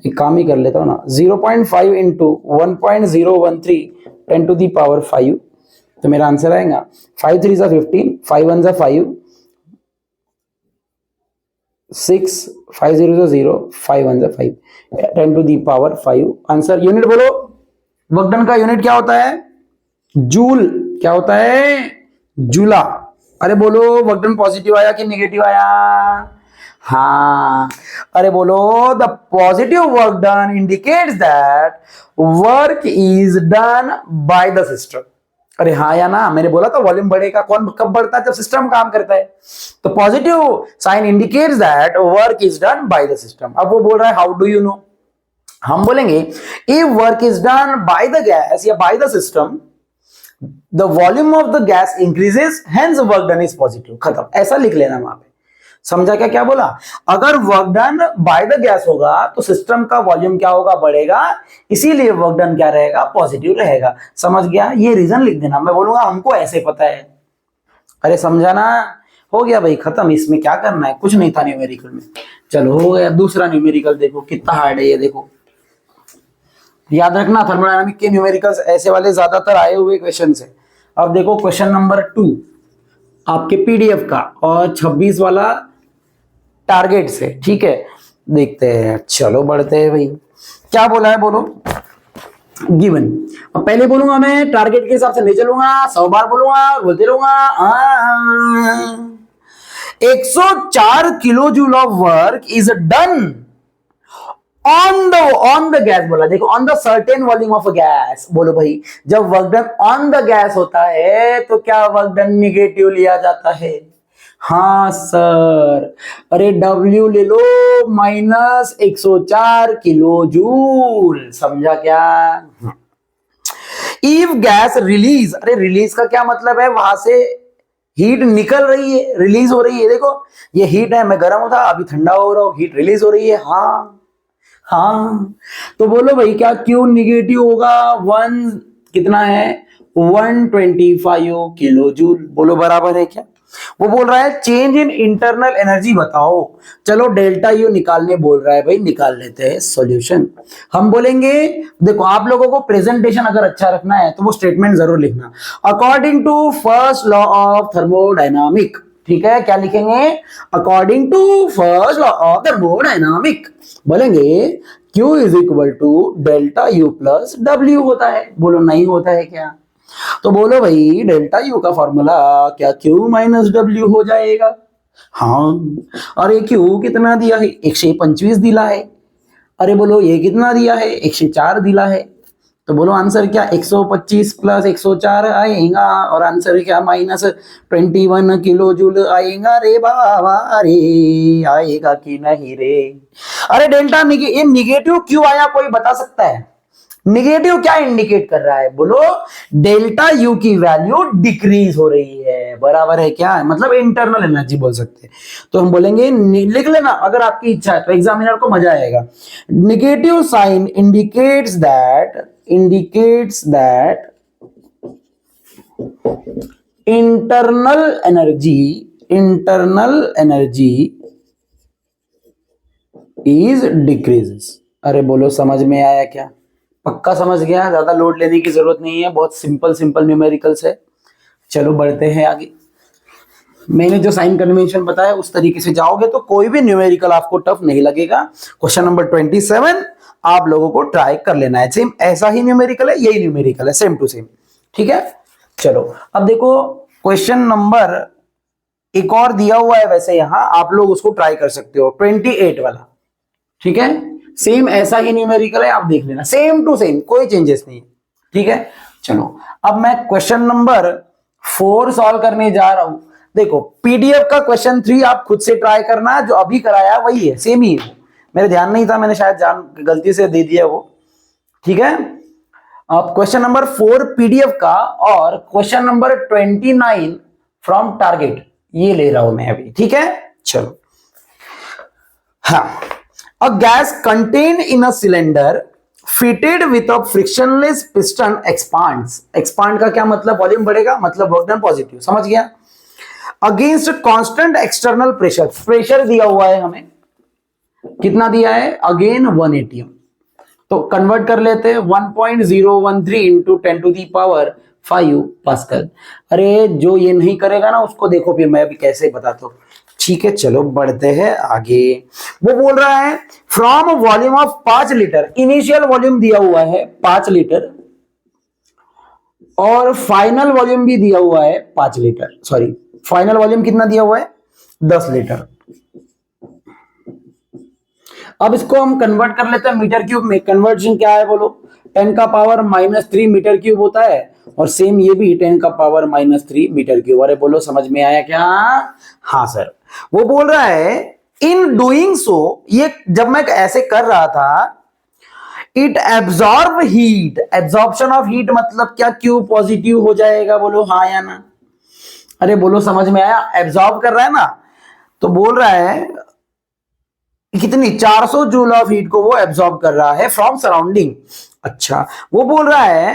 एक काम ही कर लेता हूँ ना, 0.5 × 1.013 10⁵, तो मेरा आंसर आएगा 5 3 सा 15, 5 1 सा 5, 6, 5 0 सा 0, 5 1 सा 5, 10⁵। आंसर यूनिट बोलो, वर्क डन का यूनिट क्या होता है? जूल। क्या होता है? जूला। अरे बोलो वर्क डन पॉजिटिव आया कि नेगेटिव आया? हाँ, अरे बोलो, the positive work done indicates that work is done by the system. अरे हाँ या ना, मैंने बोला था वॉल्यूम बढ़ेगा, कौन कब बढ़ता है? जब सिस्टम काम करता है। तो positive sign indicates that work is done by the system. अब वो बोल रहा है हाउ डू यू नो? हम बोलेंगे if work is done by the gas या by the system, the volume of the gas increases, hence work done is positive. खत्म, ऐसा लिख लेना वहां पे। समझा क्या क्या बोला? अगर work done by the gas होगा तो सिस्टम का वॉल्यूम क्या होगा? बढ़ेगा, इसीलिए वर्क डन क्या रहेगा? पॉजिटिव रहेगा। समझ गया? ये रीजन लिख देना, मैं बोलूंगा हमको ऐसे पता है। अरे समझा ना? हो गया भाई, खत्म। इसमें क्या करना है? कुछ नहीं था न्यूमेरिकल में। चलो हो गया। दूसरा न्यूमेरिकल देखो कितना हार्ड है ये, देखो। याद रखना थर्मोडायनामिक के न्यूमेरिकल्स ऐसे वाले ज्यादातर आए हुए क्वेश्चन है। अब देखो क्वेश्चन नंबर 2 आपके पीडीएफ का और 26 वाला टारगेट से, ठीक है? देखते हैं, चलो बढ़ते हैं भाई। क्या बोला है बोलो? गिवन। अब पहले बोलूंगा मैं, टारगेट के हिसाब से नहीं चलूंगा, 100 बार बोलूंगा और बोलते रहूंगा। 104 kilo joule of work is done on the gas. बोला देखो, on the certain volume of gas. बोलो भाई, जब work done on the gas होता है तो क्या वर्क डन निगेटिव लिया जाता है? हाँ सर। अरे W ले लो, माइनस 104 किलो जूल। समझा क्या? इफ गैस रिलीज, अरे रिलीज का क्या मतलब है? वहां से हीट निकल रही है, रिलीज हो रही है। देखो ये हीट है, मैं गर्म था, अभी ठंडा हो रहा हूं, हीट रिलीज हो रही है। हाँ हाँ, तो बोलो भाई क्या क्यों निगेटिव होगा? 1 कितना है? 125 किलो जूल। बोलो बराबर है क्या? वो बोल रहा है चेंज इन इंटरनल एनर्जी बताओ। चलो डेल्टा यू निकालने बोल रहा है भाई, निकाल लेते हैं सॉल्यूशन। हम बोलेंगे, देखो आप लोगों को प्रेजेंटेशन अगर अच्छा रखना है तो वो स्टेटमेंट जरूर लिखना। According to first law of thermodynamic, ठीक है? क्या लिखेंगे? According to first law of thermodynamic बोलेंगे Q is equal to delta U plus W होता है। बोलो नहीं होता है क्या? तो बोलो भाई डेल्टा यू का फॉर्मूला क्या Q माइनस डब्ल्यू हो जाएगा? हाँ। और ये Q कितना दिया है? 125 दिला है। अरे बोलो ये कितना दिया है? 104 दिला है। तो बोलो आंसर क्या? 125 प्लस 104 आएगा और आंसर क्या? माइनस 21 किलो जूल आएगा। रे बाबा रे, आएगा कि नहीं रे? अरे डेल्टा ये निगेटिव क्यों आया, कोई बता सकता है? निगेटिव क्या इंडिकेट कर रहा है? बोलो डेल्टा यू की वैल्यू डिक्रीज हो रही है। बराबर है क्या? मतलब इंटरनल एनर्जी बोल सकते हैं। तो हम बोलेंगे, लिख लेना अगर आपकी इच्छा है तो, एग्जामिनर को मजा आएगा। Negative sign indicates that internal energy is decreases. अरे बोलो समझ में आया क्या? पक्का समझ गया? ज्यादा लोड लेने की जरूरत नहीं है, बहुत सिंपल न्यूमेरिकल्स है। चलो बढ़ते हैं आगे। मैंने जो साइन कन्वेंशन बताया उस तरीके से जाओगे तो कोई भी न्यूमेरिकल आपको टफ नहीं लगेगा। क्वेश्चन नंबर 27 आप लोगों को ट्राई कर लेना है। सेम ऐसा ही न्यूमेरिकल है, यही न्यूमेरिकल है, सेम टू सेम। ठीक है, चलो अब देखो क्वेश्चन नंबर एक और दिया हुआ है, वैसे यहां आप लोग उसको ट्राई कर सकते हो, 28 वाला। ठीक है, सेम ऐसा ही न्यूमेरिकल है, आप देख लेना, सेम टू सेम, कोई चेंजेस नहीं है। ठीक है, चलो अब मैं क्वेश्चन नंबर 4 सॉल्व करने जा रहा हूं। देखो पीडीएफ का क्वेश्चन 3 आप खुद से ट्राई करना, जो अभी कराया वही है, सेम ही है। मेरे ध्यान नहीं था, मैंने शायद गलती से दे दिया वो। ठीक है, अब क्वेश्चन नंबर 4 पीडीएफ का और क्वेश्चन नंबर 29 फ्रॉम टारगेट, ये ले रहा हूं मैं अभी। ठीक है, चलो। हाँ, a gas contained in a cylinder fitted with a frictionless piston expands। expand का क्या मतलब? वॉल्यूम बढ़ेगा, मतलब वर्क डन पॉजिटिव। समझ गया? Against constant external pressure, pressure दिया हुआ है हमें, कितना दिया है? Again 1 atm। तो कन्वर्ट कर लेते हैं, 1.013 इंटू 10 टू दी पावर 5 पास्कल। अरे जो ये नहीं करेगा ना उसको देखो फिर मैं अभी कैसे बताता हूं। ठीक है, चलो बढ़ते हैं आगे। वो बोल रहा है from volume of 5 litre, initial volume दिया हुआ है 5 लीटर और फाइनल वॉल्यूम भी दिया हुआ है 5 लीटर। सॉरी, फाइनल वॉल्यूम कितना दिया हुआ है? 10 लीटर। अब इसको हम कन्वर्ट कर लेते हैं मीटर क्यूब में। कन्वर्जन क्या है बोलो, 10⁻³ मीटर क्यूब होता है, और सेम ये भी 10⁻³ मीटर क्यूब। अरे बोलो समझ में आया क्या? हाँ सर। वो बोल रहा है इन डूइंग सो, ये जब मैं ऐसे कर रहा था, it absorb heat. Absorption of heat मतलब क्या, क्यू पॉजिटिव हो जाएगा, बोलो हाँ या ना। अरे बोलो समझ में आया? एब्जॉर्ब कर रहा है ना, तो बोल रहा है कितनी, 400 जूल ऑफ हीट को वो एब्जॉर्ब कर रहा है फ्रॉम सराउंडिंग। अच्छा, वो बोल रहा है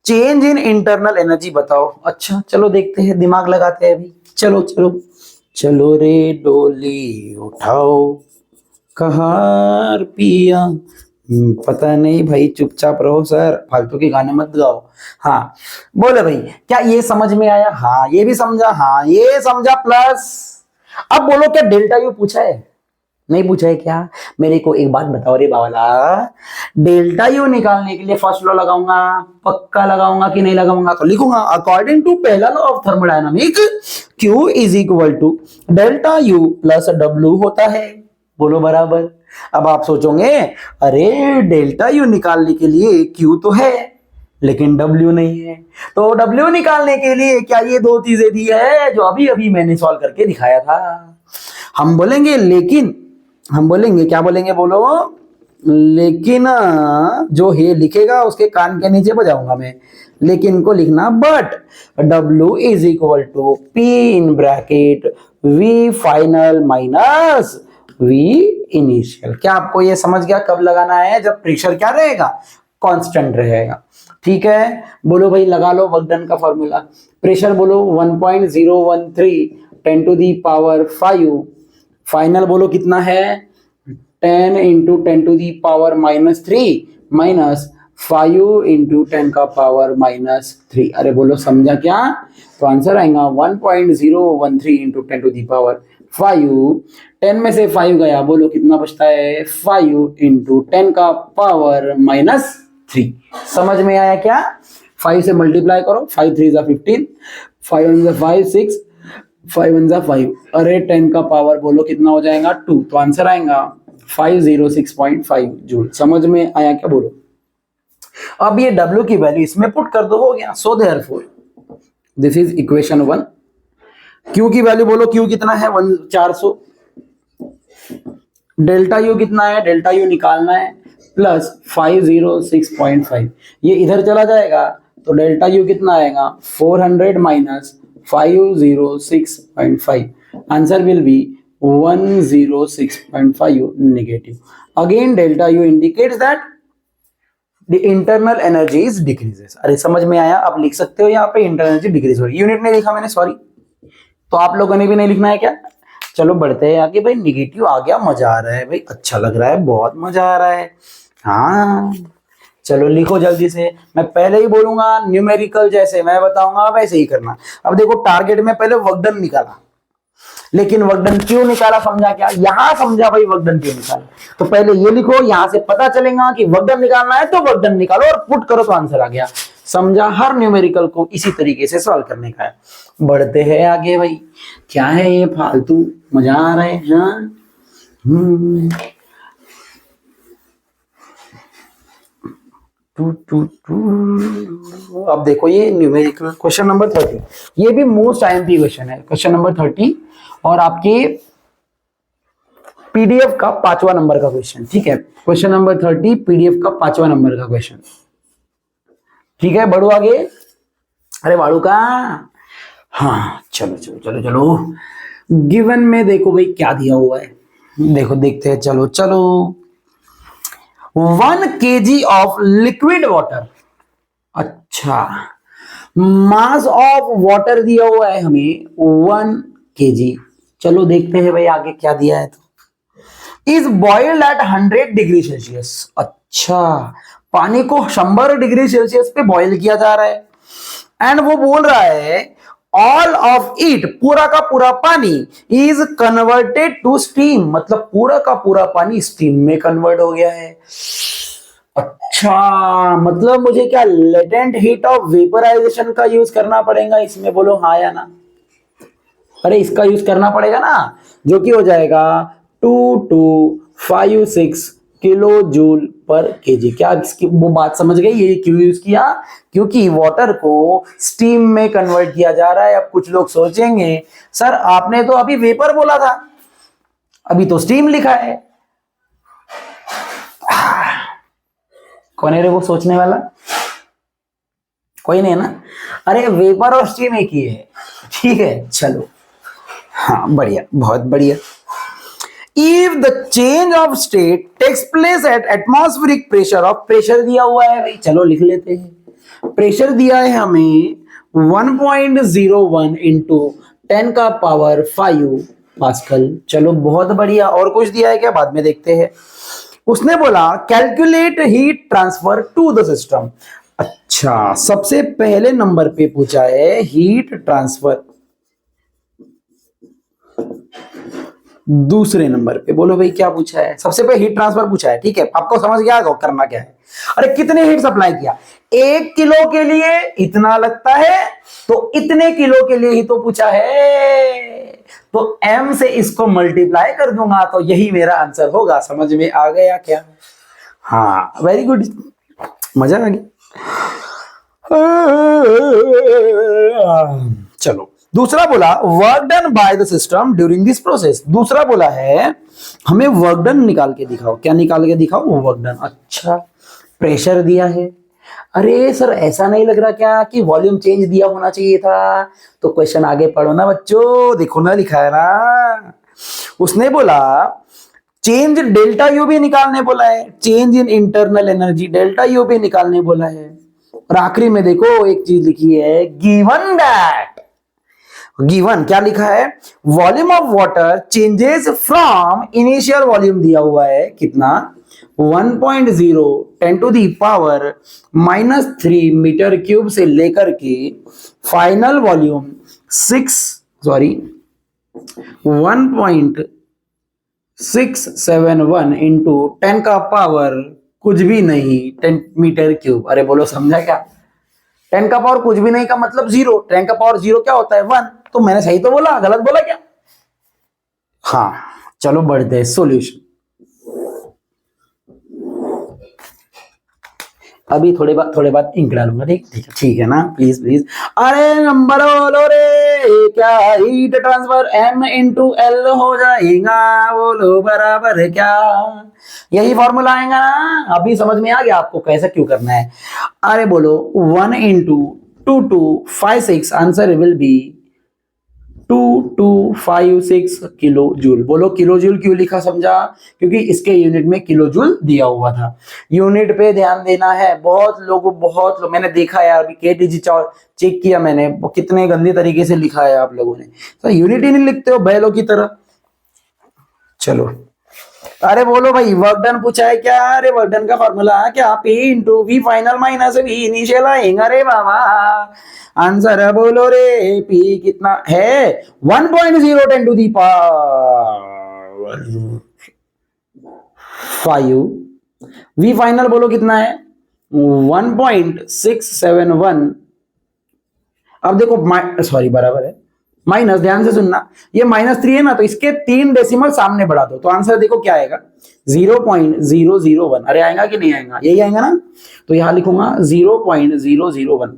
चेंज इन इंटरनल एनर्जी बताओ। अच्छा चलो देखते हैं, दिमाग लगाते हैं अभी। चलो चलो चलो रे डोली उठाओ कहार पिया। पता नहीं भाई, चुपचाप रहो सर, फालतू के गाने मत गाओ। हाँ बोले भाई, क्या ये समझ में आया? हाँ ये भी समझा, हाँ ये समझा प्लस। अब बोलो क्या डेल्टा यू पूछा है? नहीं पूछा है क्या? मेरे को एक बात बताओ रे बावला, डेल्टा यू निकालने के लिए फर्स्ट लॉ लगाऊंगा, पक्का लगाऊंगा कि नहीं लगाऊंगा? तो लिखूंगा अकॉर्डिंग टू पहला law of thermodynamic, Q is equal to delta U plus W होता है। बोलो बराबर। अब आप सोचोगे अरे डेल्टा यू निकालने के लिए Q तो है लेकिन W नहीं है, तो W निकालने के लिए क्या ये दो चीजें दी है जो अभी अभी मैंने सॉल्व करके दिखाया था? हम बोलेंगे लेकिन, हम बोलेंगे क्या बोलेंगे बोलो, लेकिन जो है लिखेगा उसके कान के नीचे बजाऊंगा मैं, लेकिन को लिखना but W is equal to P in bracket V final minus V initial. क्या आपको ये समझ गया कब लगाना है? जब प्रेशर क्या रहेगा, कांस्टेंट रहेगा। ठीक है, बोलो भाई लगा लो वर्क डन का फॉर्मूला। प्रेशर बोलो 1.013 10 टू दी पावर 5, फाइनल बोलो कितना है, 10 into 10 to the power -3 minus 5 into 10 का पावर -3। अरे बोलो समझा क्या? तो आंसर आएगा 1.013 इंटू 10 टू दी पावर 5। 10 में से 5 गया, बोलो कितना बचता है, 5 इंटू 10 का पावर -3। समझ में आया क्या? 5 से मल्टीप्लाई करो, 5 3 जा 15, 5 1 जा 5 6, 5 1 जा 5। अरे 10 का पावर बोलो कितना हो जाएगा, 2। तो आंसर आएगा 506.5 जूल। समझ में आया क्या? बोलो। अब ये W की वैल्यू इसमें पुट कर दो, हो गया। So therefore this is equation 1। Q की वैल्यू बोलो, Q कितना है, 400। डेल्टा यू कितना है, डेल्टा यू निकालना है, प्लस 506.5। ये इधर चला जाएगा तो डेल्टा यू कितना आएगा, 400 minus 506.5। Answer will be 106.5 negative. Again delta U indicates that the internal energy is decreases. अरे समझ में आया? आप लिख सकते हो यहाँ पे इंटरनल एनर्जी डिक्रीज हो रही है। यूनिट नहीं लिखा मैंने, सॉरी, तो आप लोगों ने भी नहीं लिखना है क्या? चलो बढ़ते हैं आगे। भाई निगेटिव आ गया, मजा आ रहा है भाई, अच्छा लग रहा है, बहुत मजा आ रहा है। हाँ चलो लिखो जल्दी से। मैं पहले ही बोलूंगा न्यूमेरिकल जैसे मैं बताऊंगा वैसे ही करना। अब देखो टारगेट में पहले वर्क डन निकाला, लेकिन वर्क डन क्यों निकाला समझा क्या? यहां समझा भाई वर्क डन क्यों निकाला। तो पहले ये लिखो, यहां से पता चलेगा कि वर्क डन निकालना है तो वर्क डन निकालो और पुट करो तो आंसर आ गया। समझा? हर न्यूमेरिकल को इसी तरीके से सॉल्व करने का है। बढ़ते हैं आगे भाई। क्या है ये फालतू, मजा आ रहा है। हाँ अब देखो ये न्यूमेरिकल क्वेश्चन नंबर 30, ये भी मोस्ट आईएमपी क्वेश्चन है, क्वेश्चन नंबर 30, और आपके पीडीएफ का 5वां नंबर का क्वेश्चन। ठीक है, क्वेश्चन नंबर 30 पीडीएफ का 5वां नंबर का क्वेश्चन। ठीक है, बढ़ो आगे। अरे बाड़ू का, हाँ चलो चलो चलो चलो। गिवन में देखो भाई क्या दिया हुआ है, देखो देखते हैं। चलो चलो, 1 kg ऑफ लिक्विड वाटर। अच्छा, मास ऑफ वाटर दिया हुआ है हमें 1 kg। चलो देखते हैं भाई आगे क्या दिया है। तो is boiled at 100 degree Celsius. अच्छा, पानी को 100 डिग्री सेल्सियस पे बॉईल किया जा रहा है, एंड वो बोल रहा है ऑल ऑफ इट, पूरा का पूरा पानी, इज कन्वर्टेड टू स्टीम, मतलब पूरा का पूरा पानी स्टीम में कन्वर्ट हो गया है। अच्छा, मतलब मुझे क्या लेटेंट हीट ऑफ वेपराइजेशन का यूज करना पड़ेगा इसमें? बोलो हाँ या ना। अरे इसका यूज करना पड़ेगा ना, जो कि हो जाएगा 2 to 56 किलो जूल पर केजी। क्या इसकी वो बात समझ गई? ये क्यों यूज किया? क्योंकि वाटर को स्टीम में कन्वर्ट किया जा रहा है। अब कुछ लोग सोचेंगे सर आपने तो अभी वेपर बोला था, अभी तो स्टीम लिखा है। कौन है रे वो सोचने वाला? कोई नहीं है ना? अरे वेपर और स्टीम एक ही है, ठीक है। चलो हाँ बढ़िया, बहुत बढ़िया। If the change of state takes place at atmospheric pressure of, pressure दिया हुआ है भाई, चलो लिख लेते हैं। प्रेशर दिया है हमें 1.01 इंटू 10 का पावर 5 पास्कल। चलो बहुत बढ़िया। और कुछ दिया है क्या? बाद में देखते हैं। उसने बोला calculate heat transfer to the system. अच्छा, सबसे पहले नंबर पे पूछा है हीट ट्रांसफर। दूसरे नंबर पे बोलो भाई क्या पूछा है? सबसे पहले हीट ट्रांसफर पूछा है, ठीक है। आपको समझ गया करना क्या है? अरे कितने हीट सप्लाई किया? 1 किलो के लिए इतना लगता है, तो इतने किलो के लिए ही तो पूछा है। तो m से इसको मल्टीप्लाई कर दूंगा तो यही मेरा आंसर होगा। समझ में आ गया क्या? हाँ वेरी गुड, मजा आ गया। चलो दूसरा बोला work done by the system during this process. दूसरा बोला है हमें वर्क डन निकाल के दिखाओ। क्या निकाल के दिखाओ? Work done. अच्छा, प्रेशर दिया है। अरे सर ऐसा नहीं लग रहा क्या कि वॉल्यूम चेंज दिया होना चाहिए था? तो क्वेश्चन आगे पढ़ो ना बच्चों, देखो ना लिखा है ना। उसने बोला चेंज डेल्टा यू भी निकालने बोला है, change in internal energy delta U भी निकालने बोला है। और आखिरी में देखो एक चीज लिखी है गिवन दैट, गिवन क्या लिखा है? Volume of water changes from initial volume दिया हुआ है कितना? 1.0 10 to the power -3 meter cube से लेकर के फाइनल वॉल्यूम 1.671 इंटू 10 का पावर कुछ भी नहीं 10 मीटर क्यूब। अरे बोलो समझा क्या? 10 का पावर कुछ भी नहीं का मतलब 0। 10 का पावर 0 क्या होता है? 1। तो मैंने सही तो बोला, गलत बोला क्या? हाँ चलो बढ़ते हैं सॉल्यूशन। अभी थोड़े बाद इंक डालूंगा, ठीक है ना? Please please. अरे नंबर बोलो रे, क्या heat transfer m into L हो जाएगा? बोलो बराबर है क्या? यही फॉर्मूला आएगा ना? अभी समझ में आ गया आपको कैसे क्यों करना है? अरे बोलो 1 into 2256 answer will be 2256 kilo joule. बोलो किलो जूल क्यों लिखा समझा? क्योंकि इसके यूनिट में किलो जूल दिया हुआ था। यूनिट पे ध्यान देना है। बहुत लोग मैंने देखा यार, अभी केटीजी चेक किया मैंने, कितने गंदे तरीके से लिखा है आप लोगों ने। तो यूनिट ही नहीं लिखते हो बैलों की तरह। चलो अरे बोलो भाई वर्क डन पूछा है क्या? अरे वर्क डन का फॉर्मूला क्या? P into V final minus V initial आएगा रे बाबा। आंसर बोलो रे, P कितना है? 1.0 10 to the power 5। V final बोलो कितना है? 1.671। अब देखो सॉरी बराबर है माइनस, ध्यान से सुनना, ये -3 है ना, तो इसके 3 डेसिमल सामने बढ़ा दो तो आंसर देखो क्या आएगा? 0.001। अरे आएगा कि नहीं आएगा? यही आएगा ना? तो यहां लिखूंगा 0.001।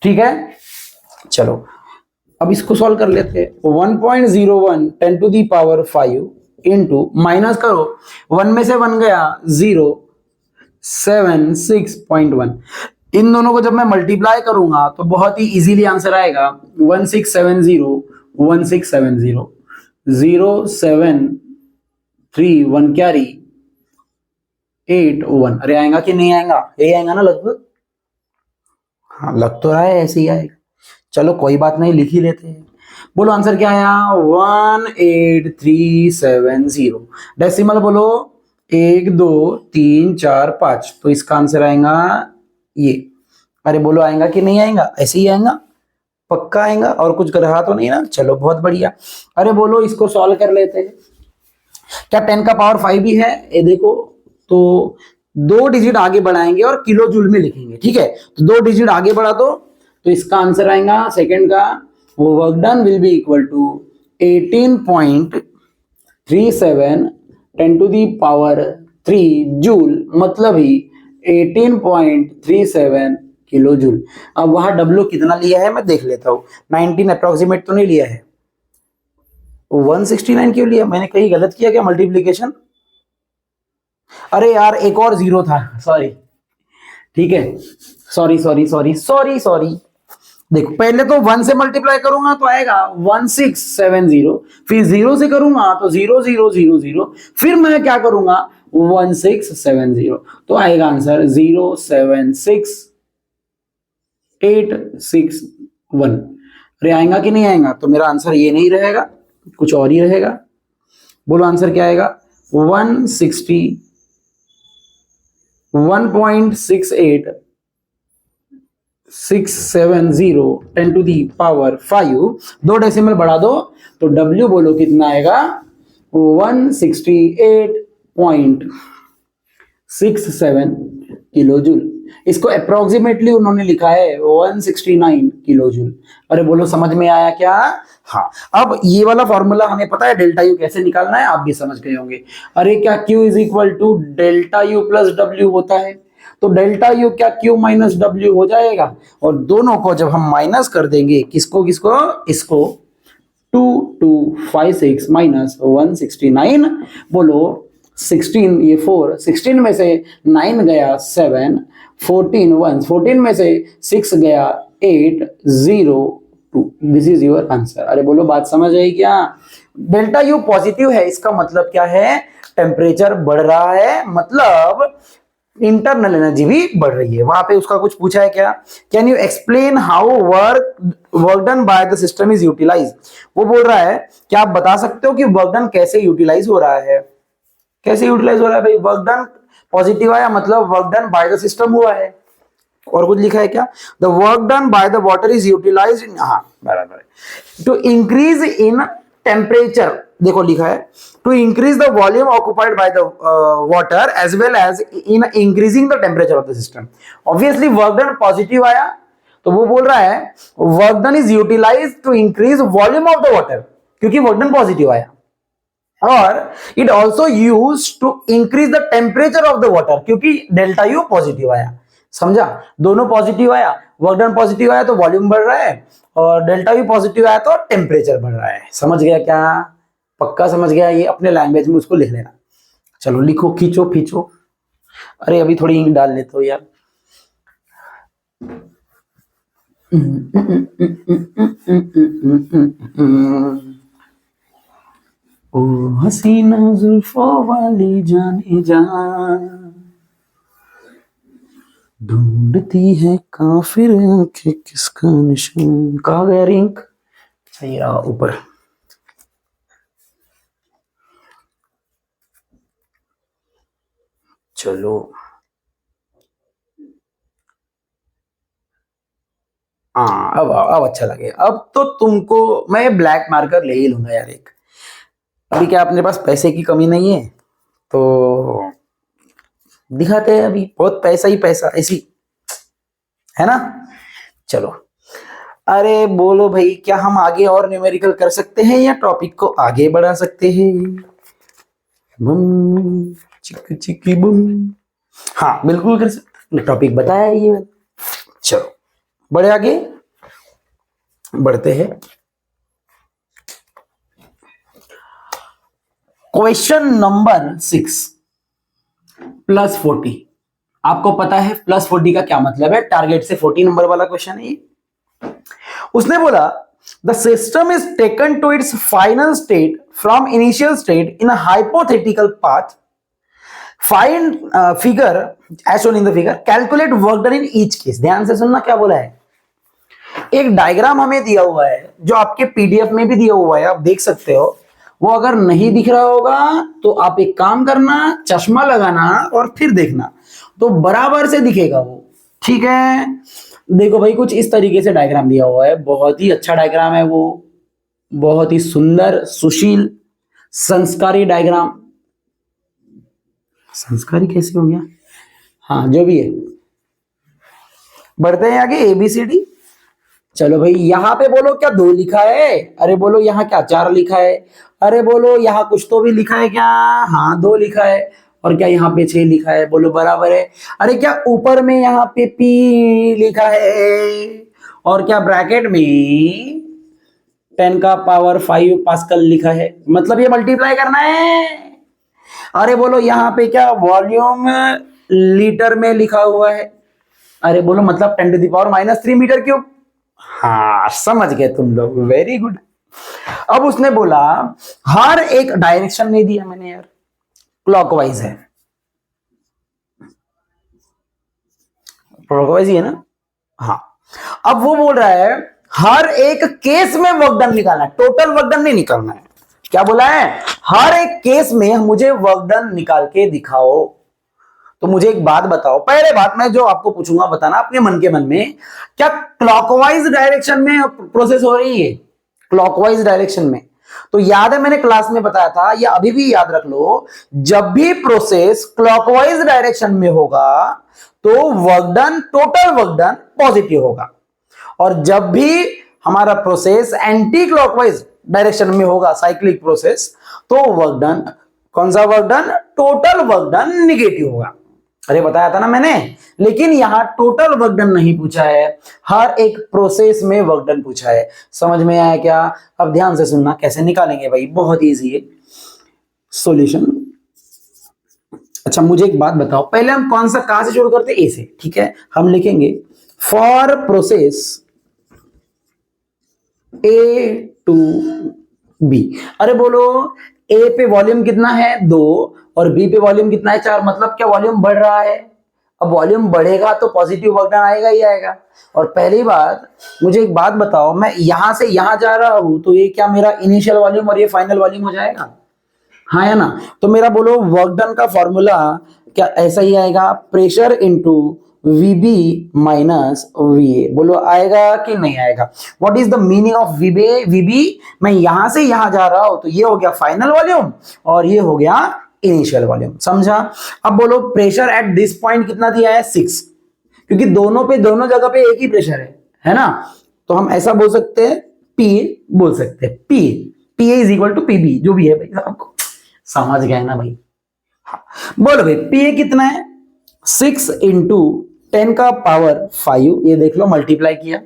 ठीक है, चलो अब इसको सॉल्व कर लेते हैं। 1.01 10 to the power 5 into minus करो, 1 में से 1 गया 0, 76.1। इन दोनों को जब मैं मल्टीप्लाई करूंगा तो बहुत ही इजीली आंसर आएगा 1670 073 कैरी 81। अरे आएगा कि नहीं आएगा? यही आएगा ना लगभग? हाँ लग तो रहा है ऐसे ही आएगा। चलो कोई बात नहीं, लिख ही लेते हैं। बोलो आंसर क्या आया? 18370। डेसिमल बोलो 1 2 3 4 5, तो इसका आंसर आएगा ये। अरे बोलो आएगा कि नहीं आएगा? ऐसे ही आएगा, पक्का आएगा। और कुछ रहा तो नहीं ना? चलो बहुत बढ़िया। अरे बोलो इसको सॉल्व कर लेते हैं। क्या 10 का पावर 5 भी है? ये देखो, तो 2 डिजिट आगे बढ़ाएंगे और किलो जूल में लिखेंगे, ठीक है? तो 2 डिजिट आगे बढ़ा दो तो इसका आंसर आएगा सेकंड का, work done will be equal to 18.37 10⁻³ joule, मतलब ही 18.37 किलो जूल। अब वहां डब्ल्यू कितना लिया है मैं देख लेता हूँ, 19 अप्रोक्सीमेट तो नहीं लिया है, 169 क्यों लिया, मैंने कहीं गलत किया क्या मल्टीप्लीकेशन? अरे यार एक और जीरो था, सॉरी, ठीक है, sorry sorry sorry sorry sorry. देखो पहले तो 1 से मल्टीप्लाई करूंगा तो आएगा 1670, फिर 0 से करूंगा तो 0000, फिर मैं क्या करूंगा 1670, तो आएगा आंसर 076861। अरे आएगा कि नहीं आएगा? तो मेरा आंसर ये नहीं रहेगा, कुछ और ही रहेगा। बोलो आंसर क्या आएगा? 168 670 10⁵, 2 डेसिमल बढ़ा दो तो W बोलो कितना आएगा? 168.67 किलो जूल। इसको अप्रोक्सीमेटली उन्होंने लिखा है 169 किलो जूल। अरे बोलो समझ में आया क्या? हाँ, अब ये वाला फॉर्मूला हमें पता है डेल्टा यू कैसे निकालना है, आप भी समझ गए होंगे। अरे क्या Q is equal to delta U plus W होता है, तो डेल्टा यू क्या Q माइनस डब्ल्यू हो जाएगा, और दोनों को जब हम माइनस कर देंगे, किसको किसको, इसको, 2256 माइनस 169, बोलो 16, ये 4, 16 में से 9 गया 7, 14 में से 6 गया 8, 0 2, दिस इज योर आंसर। अरे बोलो बात समझ आई क्या? डेल्टा यू पॉजिटिव है, इसका मतलब क्या है? टेम्परेचर बढ़ रहा है, मतलब इंटरनल एनर्जी भी बढ़ रही है। वहां पे उसका कुछ पूछा है क्या? Can you explain how work done by the system is utilize? वो बोल रहा है कि आप बता सकते हो कि वर्क डन कैसे यूटिलाइज हो रहा है। कैसे यूटिलाइज हो रहा है भाई? वर्क डन पॉजिटिव आया, मतलब work done by the system हुआ है। और कुछ लिखा है क्या? The work done by the water is utilise in, हाँ बराबर है, टू इंक्रीज इन टेम्परेचर। देखो लिखा है to increase the volume occupied by the water as well as in increasing the temperature of the system. Obviously work done positive आया, तो वो बोल रहा है work done is utilize to increase volume of the water, क्योंकि work done positive आया, और it also use to increase the temperature of the water, क्योंकि डेल्टा यू पॉजिटिव आया। समझा? दोनों पॉजिटिव आया, वर्क डन पॉजिटिव आया तो वॉल्यूम बढ़ रहा है, और डेल्टा यू पॉजिटिव आया तो टेम्परेचर बढ़ रहा है। समझ गया क्या? पक्का समझ गया? ये अपने लैंग्वेज में उसको लिख लेना। चलो लिखो, खींचो खींचो। अरे अभी थोड़ी इंक डाल लेते हो यार। ओ हसीना जुल्फों वाली जाने जा, ढूंढती है काफिर आंखें किसका निशान। कहाँ गया रिंक? सही रहा ऊपर। चलो हाँ, अब अच्छा लगे। अब तो तुमको मैं ब्लैक मार्कर ले ही लूंगा यार एक। अभी क्या अपने पास पैसे की कमी नहीं है, तो दिखाते हैं अभी, बहुत पैसा ही पैसा, ऐसी है ना। चलो, अरे बोलो भाई, क्या हम आगे और न्यूमेरिकल कर सकते हैं या टॉपिक को आगे बढ़ा सकते हैं? बम चिक चिकी बम। हाँ बिल्कुल कर सकते, टॉपिक बताया ये। चलो बढ़े आगे, बढ़ते हैं। Question number 6, +40। आपको पता है +40 का क्या मतलब है? टारगेट से 40 नंबर वाला क्वेश्चन है ये। उसने बोला the system is taken to its final state from initial state in a hypothetical path, find figure as shown in the figure, calculate work done in each case. ध्यान से सुनना क्या बोला है। एक डायग्राम हमें दिया हुआ है, जो आपके पीडीएफ में भी दिया हुआ है, आप देख सकते हो। वो अगर नहीं दिख रहा होगा तो आप एक काम करना, चश्मा लगाना और फिर देखना, तो बराबर से दिखेगा वो। ठीक है, देखो भाई कुछ इस तरीके से डायग्राम दिया हुआ है, बहुत ही अच्छा डायग्राम है वो, बहुत ही सुंदर, सुशील, संस्कारी डायग्राम। संस्कारी कैसे हो गया? हाँ जो भी है, बढ़ते हैं आगे। एबीसीडी चलो भाई, यहां पे बोलो क्या 2 लिखा है? अरे बोलो यहाँ क्या 4 लिखा है? अरे बोलो यहाँ कुछ तो भी लिखा है क्या? हाँ 2 लिखा है। और क्या यहाँ पे 6 लिखा है? बोलो बराबर है। अरे क्या ऊपर में यहाँ पे पी लिखा है? और क्या ब्रैकेट में 10 का पावर 5 पास्कल लिखा है? मतलब ये मल्टीप्लाई करना है। अरे बोलो यहाँ पे क्या वॉल्यूम लीटर में लिखा हुआ है? अरे बोलो मतलब 10⁻³ मीटर क्यूब। हाँ समझ गए तुम लोग, वेरी गुड। अब उसने बोला हर एक डायरेक्शन नहीं दिया मैंने यार, क्लॉकवाइज है, क्लॉकवाइज ही है ना। हाँ अब वो बोल रहा है हर एक केस में वर्क डन निकालना है, टोटल वर्क डन नहीं निकालना है। क्या बोला है? हर एक केस में मुझे वर्क डन निकाल के दिखाओ। तो मुझे एक बात बताओ, पहले बात मैं जो आपको पूछूंगा बताना अपने मन के मन में, क्या क्लॉकवाइज डायरेक्शन में प्रोसेस हो रही है? क्लॉकवाइज डायरेक्शन में। तो याद है मैंने क्लास में बताया था, या अभी भी याद रख लो, जब भी प्रोसेस क्लॉकवाइज डायरेक्शन में होगा तो work done, total work done positive होगा। और जब भी हमारा प्रोसेस एंटी क्लॉकवाइज डायरेक्शन में होगा, साइक्लिक प्रोसेस, तो वर्क डन, कौन सा work done? Total work done negative होगा। अरे बताया था ना मैंने। लेकिन यहां टोटल वर्क डन नहीं पूछा है, हर एक प्रोसेस में वर्क डन पूछा है। समझ में आया क्या? अब ध्यान से सुनना कैसे निकालेंगे भाई, बहुत इजी है सॉल्यूशन। अच्छा मुझे एक बात बताओ, पहले हम कौन सा, कहां से शुरू करते? ए से, ठीक है। हम लिखेंगे for process A to B. अरे बोलो ए पे वॉल्यूम कितना है? 2, और बी पे वॉल्यूम कितना है? 4। मतलब क्या वॉल्यूम बढ़ रहा है? अब वॉल्यूम बढ़ेगा तो पॉजिटिव वर्क डन आएगा ही आएगा। और पहली बात मुझे एक बात बताओ, मैं यहां से यहां जा रहा हूं तो ये क्या मेरा इनिशियल वॉल्यूम और ये फाइनल वॉल्यूम हो जाएगा? हाँ या ना? तो मेरा बोलो वर्क डन का फॉर्मूला क्या ऐसा ही आएगा? Pressure into VB minus VA। बोलो आएगा कि नहीं आएगा? What is the meaning of VB? मैं यहां से यहां जा रहा हूं तो ये हो गया फाइनल वॉल्यूम और ये हो गया इनिशियल वॉल्यूम। समझा? अब बोलो प्रेशर एट दिस पॉइंट कितना दिया है? 6, क्योंकि दोनों जगह पे एक ही प्रेशर है ना? तो हम ऐसा बोल सकते हैं, P बोल सकते हैं, PA is equal to PB, जो भी है भाई, आपको समझ गए ना भाई? हाँ। बोलो भाई PA कितना है? 6 इंटू 10 का पावर 5, ये देख लो मल्टीप्लाई किया।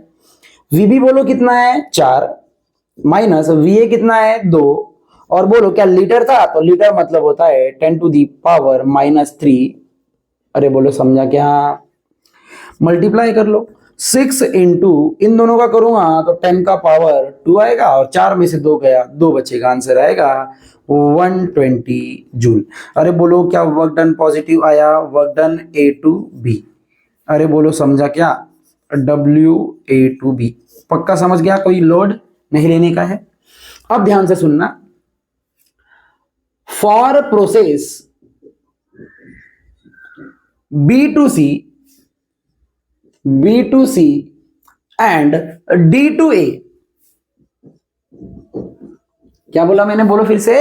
VB बोलो कितना है? 4, माइनस VA कितना है? 2, और बोलो क्या लीटर था? तो लीटर मतलब होता है 10⁻³ अरे बोलो समझा क्या? मल्टीप्लाई कर लो, 6 इंटू इन दोनों का करूंगा तो 10 का पावर 2 आएगा, और 4 में से 2 गया, 2 बचेगा, आंसर आएगा 120 जूल। अरे बोलो क्या वर्क डन पॉजिटिव आया? Work done A to B। अरे बोलो समझा क्या? WA to B। पक्का समझ गया? कोई लोड नहीं लेने का है। अब ध्यान से सुनना, for process B to C and D to A। क्या बोला मैंने? बोलो फिर से।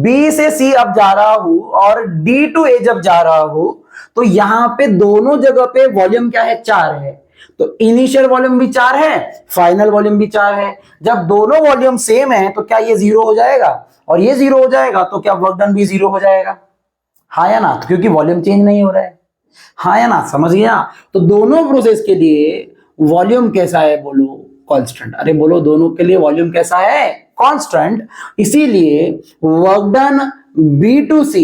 B से C अब जा रहा हूं और D टू A जब जा रहा हूं तो यहां पे दोनों जगह पे वॉल्यूम क्या है? 4 है। तो इनिशियल वॉल्यूम भी 4 है, फाइनल वॉल्यूम भी 4 है। जब दोनों वॉल्यूम सेम है तो क्या ये 0 हो जाएगा? और ये 0 हो जाएगा तो क्या वर्क डन भी 0 हो जाएगा? हाँ या ना? क्योंकि वॉल्यूम चेंज नहीं हो रहा है। हाँ या ना? समझ गया? तो दोनों प्रोसेस के लिए वॉल्यूम कैसा है? बोलो कांस्टेंट। अरे बोलो दोनों के लिए वॉल्यूम कैसा है? कांस्टेंट। इसीलिए work done B to C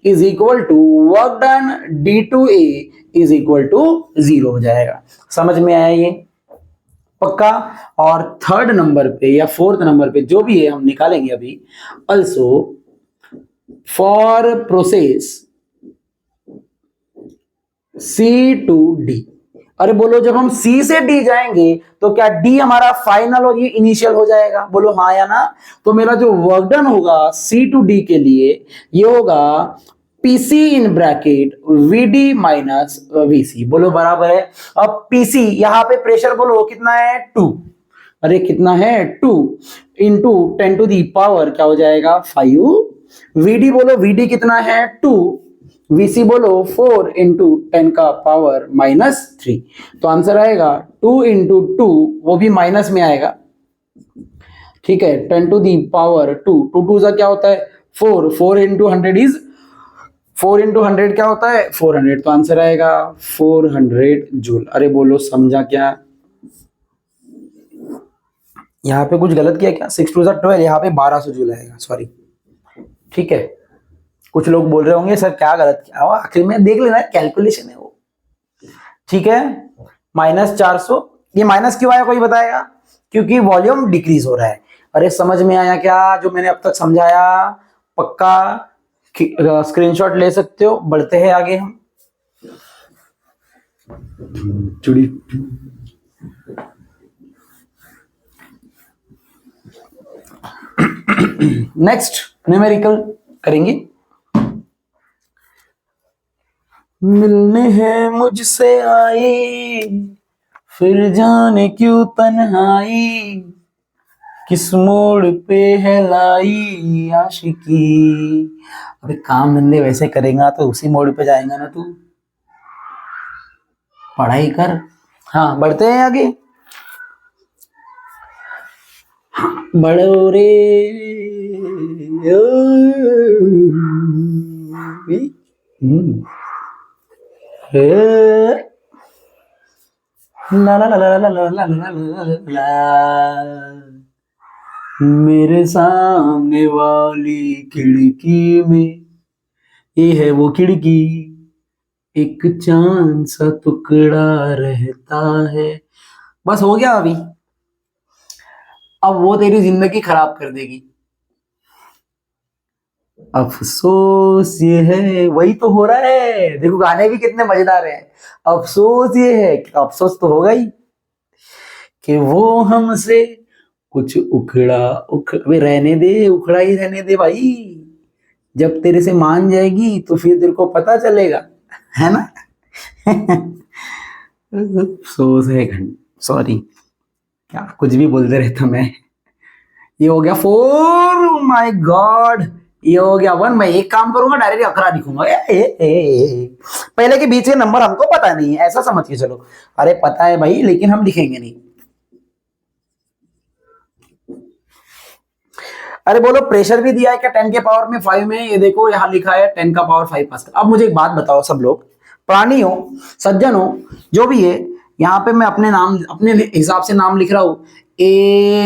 is equal to work done D to A is equal to 0 हो जाएगा। समझ में आया ये? पक्का? और थर्ड नंबर पे या फोर्थ नंबर पे जो भी है हम निकालेंगे अभी। Also for process C to D। अरे बोलो जब हम C से D जाएंगे तो क्या D हमारा फाइनल और ये इनिशियल हो जाएगा? बोलो हाँ या ना? तो मेरा जो वर्क डन होगा C टू D के लिए ये होगा PC in bracket VD minus VC। बोलो बराबर है। अब PC यहां पे प्रेशर बोलो कितना है? 2। अरे कितना है? 2 इंटू 10 टू दी पावर क्या हो जाएगा? 5। VD बोलो VD कितना है? 2। VC बोलो 4 इंटू 10 का पावर -3। तो आंसर आएगा 2 इंटू 2 वो भी माइनस में आएगा, ठीक है। 10 टू दी पावर 2, 2 2 सा क्या होता है 4, 4 इंटू 100 इज 4 इंटू 100 क्या होता है 400, तो आंसर आएगा 400 जूल। अरे बोलो समझा क्या? यहाँ पे कुछ गलत किया क्या? 6 2 12, यहाँ पे 1200 जूल आएगा, सॉरी, ठीक है। कुछ लोग बोल रहे होंगे सर क्या गलत किया, आखिर में देख लेना, कैलकुलेशन है वो, ठीक है। -400, ये माइनस क्यों आया कोई बताएगा? क्योंकि वॉल्यूम डिक्रीज हो रहा है। अरे समझ में आया क्या जो मैंने अब तक समझाया? पक्का स्क्रीनशॉट ले सकते हो। बढ़ते हैं आगे हम। चुड़ी नेक्स्ट न्यूमेरिकल करेंगे। मिलने हैं मुझसे आई, फिर जाने क्यों तन्हाई, किस मोड़ पे है लाई आशिकी। अबे काम धंधे वैसे करेगा तो उसी मोड़ पे जाएगा ना तू, पढ़ाई कर। हाँ बढ़ते हैं आगे। बड़ो रे ला ला ला ला ला ला ला ला ला, मेरे सामने वाली खिड़की में, ये है वो खिड़की, एक चांद सा टुकड़ा रहता है। बस हो गया अभी। अब वो तेरी जिंदगी खराब कर देगी। अफसोस ये है, वही तो हो रहा है। देखो गाने भी कितने मजेदार हैं। अफसोस ये है, अफसोस तो होगा ही कि वो हमसे कुछ वे रहने दे, उखड़ा ही रहने दे भाई। जब तेरे से मान जाएगी तो फिर तेरे को पता चलेगा, है ना। अफसोस है सॉरी, क्या कुछ भी बोलते रहता मैं। ये हो गया 4, माय गॉड। ये हो गया 1। मैं एक काम करूंगा, डायरेक्ट 11 लिखूंगा। पहले के बीच के नंबर हमको पता नहीं है, ऐसा समझ के चलो। अरे पता है भाई, लेकिन हम लिखेंगे नहीं। अरे बोलो प्रेशर भी दिया है क्या 10 के पावर में 5 में? ये देखो यहां लिखा है 10 का पावर 5 पास्कल। अब मुझे एक बात बताओ सब लोग, प्राणी हो, सज्जन हो, जो भी है, यहां पे मैं अपने नाम, अपने हिसाब से नाम लिख रहा हूं,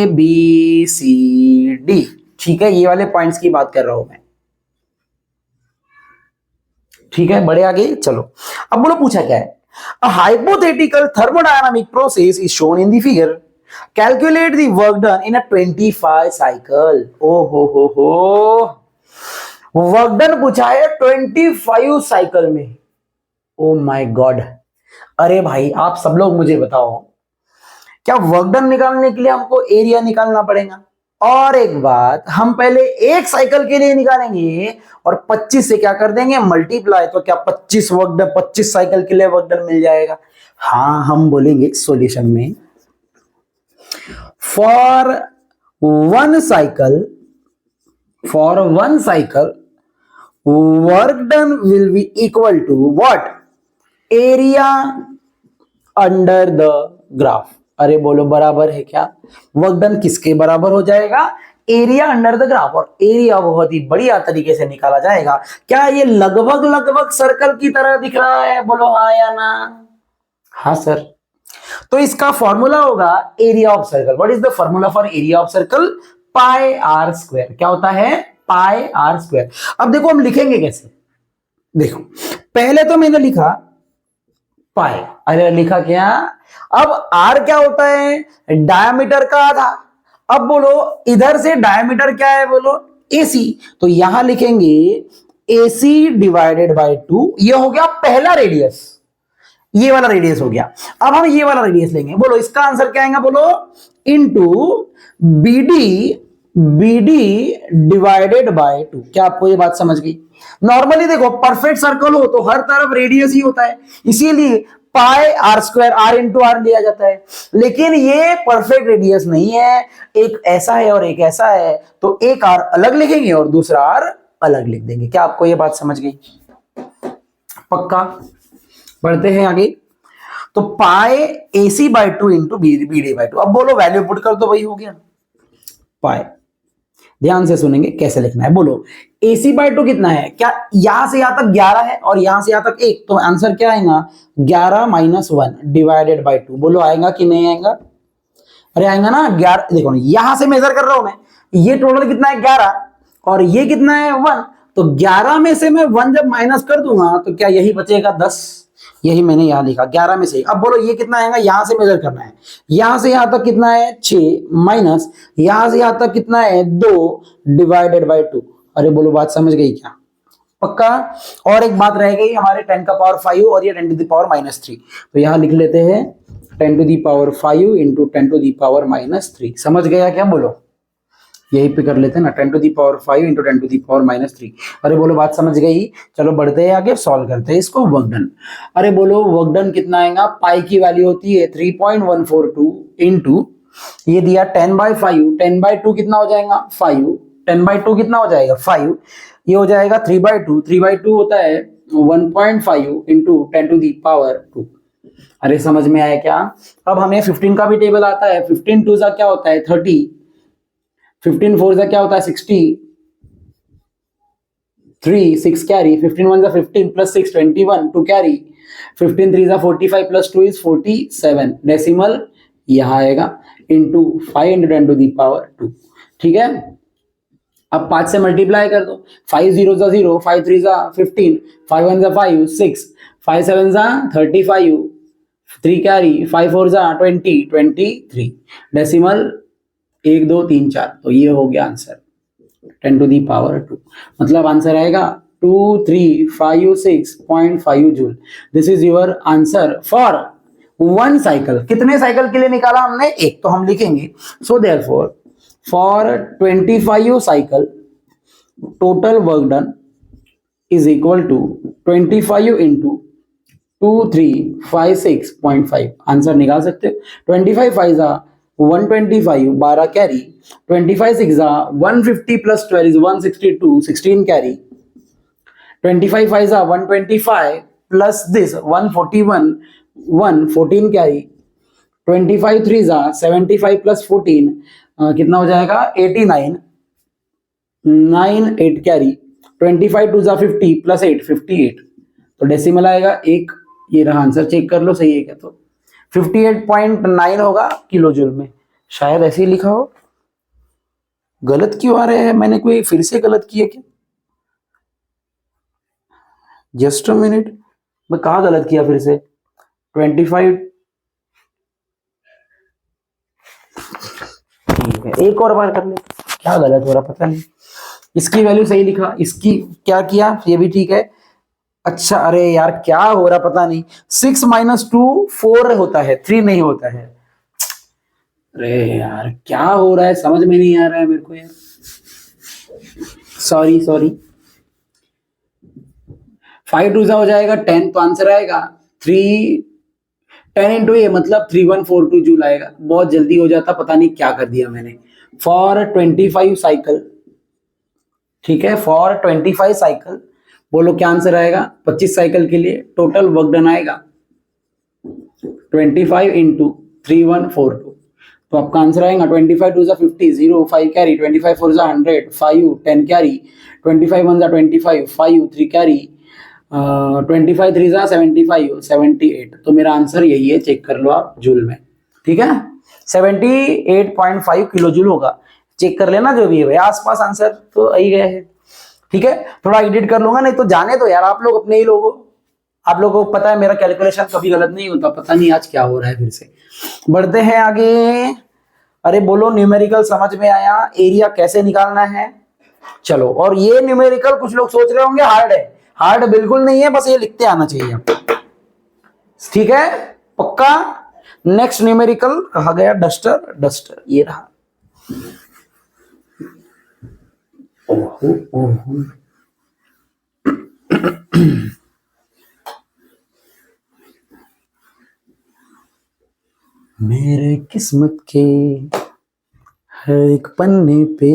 ABCD, ठीक है। ये वाले पॉइंट्स की बात कर रहा हूं मैं, ठीक है। बड़े आगे चलो। अब बोलो पूछा क्या है? A hypothetical thermodynamic process is shown in the figure. Calculate the work done in a 25 cycle. Oh हो, वर्क डन पूछा है 25 साइकिल में। Oh my God. अरे भाई आप सब लोग मुझे बताओ, क्या वर्क डन निकालने के लिए हमको एरिया निकालना पड़ेगा? और एक बात, हम पहले एक साइकिल के लिए निकालेंगे और 25 से क्या कर देंगे मल्टीप्लाई, तो क्या 25 वर्क डन, 25 साइकिल के लिए वर्क डन मिल जाएगा। हाँ हम बोलेंगे सॉल्यूशन में, for one cycle work done will be equal to what? Area under the graph. अरे बोलो बराबर है क्या? वर्क डन किसके बराबर हो जाएगा? Area under the graph. और एरिया बहुत ही बढ़िया तरीके से निकाला जाएगा। क्या ये लगभग सर्कल की तरह दिख रहा है? बोलो हाँ या ना। हाँ सर। तो इसका फॉर्मूला होगा area of circle. What is the formula for area of circle? Pi r square. क्या होता है? Pi r square. अब देखो हम लिखेंगे कैसे। देखो पहले तो मैंने लिखा पाई, अरे लिखा क्या? अब आर क्या होता है? डायमीटर का आधा। अब बोलो इधर से डायमीटर क्या है? बोलो AC। तो यहां लिखेंगे AC डिवाइडेड बाय 2। ये हो गया पहला रेडियस, ये वाला रेडियस हो गया। अब हम ये वाला रेडियस लेंगे। बोलो इसका आंसर क्या आएगा? बोलो इनटू BD डिवाइडेड बाय 2। क्या आपको ये बात समझ गई? नॉर्मली देखो परफेक्ट सर्कल हो तो हर तरफ रेडियस ही होता है, इसीलिए pi r square, r into r लिया जाता है। लेकिन ये परफेक्ट रेडियस नहीं है, एक ऐसा है और एक ऐसा है, तो एक आर अलग लिखेंगे और दूसरा आर अलग लिख देंगे। क्या आपको ये बात समझ गई? पक्का? बढ़ते हैं आगे। तो पाई AC by 2 into BD by 2। अब बोलो वैल्यू पुट कर दो, वही हो गया पाई। ध्यान से सुनेंगे कैसे लिखना है। बोलो AC बाई 2 कितना है, क्या यहां से यहां तक 11 है और यहां से यहां तक 1, तो आंसर क्या आएगा 11 माइनस 1 डिवाइडेड बाई 2। बोलो आएगा कि नहीं आएगा? अरे आएगा ना 11। देखो ना यहां से मेजर कर रहा हूं मैं, ये टोटल कितना है 11 और ये कितना है 1, तो 11 में से मैं 1 जब माइनस कर दूंगा तो क्या यही बचेगा 10। यही मैंने यहां लिखा 11 में से। अब बोलो ये कितना आएगा, यहां से मेजर करना है, यहां से यहां तक कितना है 6 माइनस यहां से यहां तक कितना है 2 डिवाइडेड बाई 2। अरे बोलो बात समझ गई क्या? पक्का। और एक बात रह गई हमारे 10 का पावर 5 और ये 10 टू द पावर -3, तो यहां लिख लेते हैं 10 to the power 5 into 10 to the power -3। समझ गया क्या? बोलो यही पे कर लेते हैं ना, 10 to the power 5 into 10 to the power -3। अरे बोलो बात समझ गई। चलो बढ़ते हैं आगे, सॉल्व करते हैं इसको। Work done. अरे बोलो वर्क डन कितना आएगा, पाई की वैल्यू होती है 3.142 इंटू ये दिया 10/5, 10/2 कितना हो जाएगा 5, 10/2 कितना हो जाएगा 5, ये हो जाएगा 3/2, 3/2 होता है 1.5 इंटू 10 टू दी पावर 2। अरे समझ में आया क्या? अब हमें 15 का भी टेबल आता है, 15 2 का क्या होता है 30, 15 4 का क्या होता है 60, 3 6 carry, 15 1 15 plus 6 21 2 carry, 15 3 45 plus 2 is 47 decimal यहां आएगा into 5 into 10 to the power 2। ठीक है, अब 5 से मल्टीप्लाई कर दो, 5 0 0, 5 3 15, 5 1 5 6, 5 7 35, 3 कैरी, 5 4 20 23 डेसिमल 1 2 3 4। तो ये हो गया आंसर 10 टू दी पावर 2। मतलब आंसर आएगा 2356.5 joule. This is your answer for 1 cycle. कितने साइकिल के लिए निकाला हमने? एक। तो हम लिखेंगे so therefore for 25 cycle total work done is equal to 25 into 2356.5। Answer निकाल सकते हो। 25 5 125 12 carry, 25 6 150 plus 12 is 162 16 carry, 25 5 125 plus this 141 1 14 carry, 25 3 75 plus 14 कितना हो जाएगा 89 9 8 कैरी, 25 2 50 प्लस 8 58। तो डेसिमल आएगा 1। ये रहा आंसर, चेक कर लो सही है क्या। तो 58.9 होगा किलो जूल में, शायद ऐसे ही लिखा हो। गलत क्यों आ रहे हैं? मैंने कोई फिर से गलत किया क्या? जस्ट अ मिनट, मैं कहा गलत किया फिर से? 25 ठीक है, एक और बार कर ले। क्या गलत हो रहा पता नहीं। इसकी वैल्यू सही लिखा, इसकी क्या किया ये भी ठीक है। अच्छा अरे यार क्या हो रहा पता नहीं। 6 - 2 4 होता है, 3 नहीं होता है। अरे यार क्या हो रहा है, समझ में नहीं आ रहा है मेरे को यार। सॉरी 5 2 हो जाएगा 10, तो आंसर आएगा 3 10 इंटू ये मतलब 3142 जूल आएगा। बहुत जल्दी हो जाता, पता नहीं क्या कर दिया मैंने। फॉर 25 साइकिल, ठीक है, फॉर 25 साइकिल बोलो क्या आंसर आएगा। 25 साइकिल के लिए टोटल वर्क डन आएगा 25 इंटू 3142। तो आपका आंसर आएगा 25 2 50 0 5 कैरी, 25 4 100 5 10 कैरी, 25 1 25 5 3 कैरी, 25 3 75 78। तो मेरा आंसर यही है, चेक कर लो आप जूल में। ठीक है, 78.5 किलो जूल होगा। चेक कर लेना जो भी है भाई, आसपास आंसर तो आई गए हैं। ठीक है, थोड़ा एडिट कर लूंगा, नहीं तो जाने दो यार, आप लोग अपने ही लोगों, आप लोगों को पता है मेरा कैलकुलेशन कभी गलत नहीं होता। पता नहीं आज क्या हो रहा है फिर से। बढ़ते हैं आगे। अरे बोलो न्यूमेरिकल समझ में आया, एरिया कैसे निकालना है। चलो, और ये न्यूमेरिकल कुछ लोग सोच रहे होंगे हार्ड है, हार्ड बिल्कुल नहीं है, बस ये लिखते आना चाहिए आपको। ठीक है, पक्का। नेक्स्ट न्यूमेरिकल कहा गया डस्टर, डस्टर ये रहा। ओहो ओहो मेरे किस्मत के हर एक पन्ने पे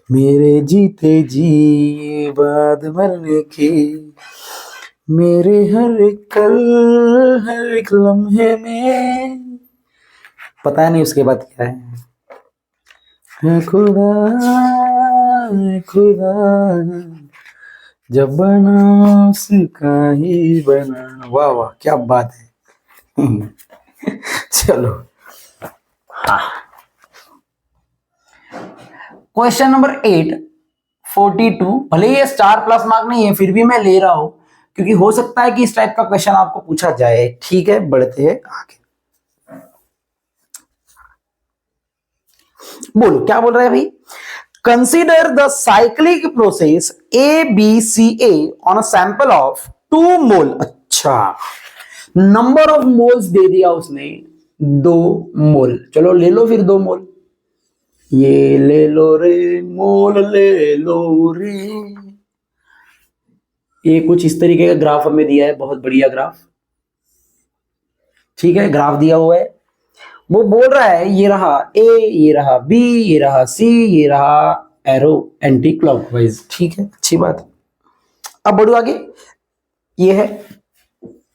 मेरे जीते जी बाद मरने के मेरे हर कल, हर एक लम्हे में, पता नहीं उसके बाद क्या है खुदा, है खुदा, जब बना उसका ही बना। वाह वाह, क्या बात है। चलो, हाँ, क्वेश्चन नंबर 8, 42। भले ये स्टार प्लस मार्क नहीं है, फिर भी मैं ले रहा हूं क्योंकि हो सकता है कि इस टाइप का क्वेश्चन आपको पूछा जाए। ठीक है, बढ़ते हैं आगे। बोलो क्या बोल रहे हैं भाई। Consider the cyclic process ABCA on a sample of 2 मोल। अच्छा, नंबर ऑफ मोल्स दे दिया उसने 2 मोल। चलो ले लो फिर 2 मोल, ये ले लो रे मोल, ले लो रे। ये कुछ इस तरीके का ग्राफ हमें दिया है, बहुत बढ़िया ग्राफ। ठीक है, ग्राफ दिया हुआ है। वो बोल रहा है ये रहा ए, ये रहा बी, ये रहा सी, ये रहा एरो एंटी क्लॉकवाइज। ठीक है, अच्छी बात है। अब बढ़ो आगे, ये है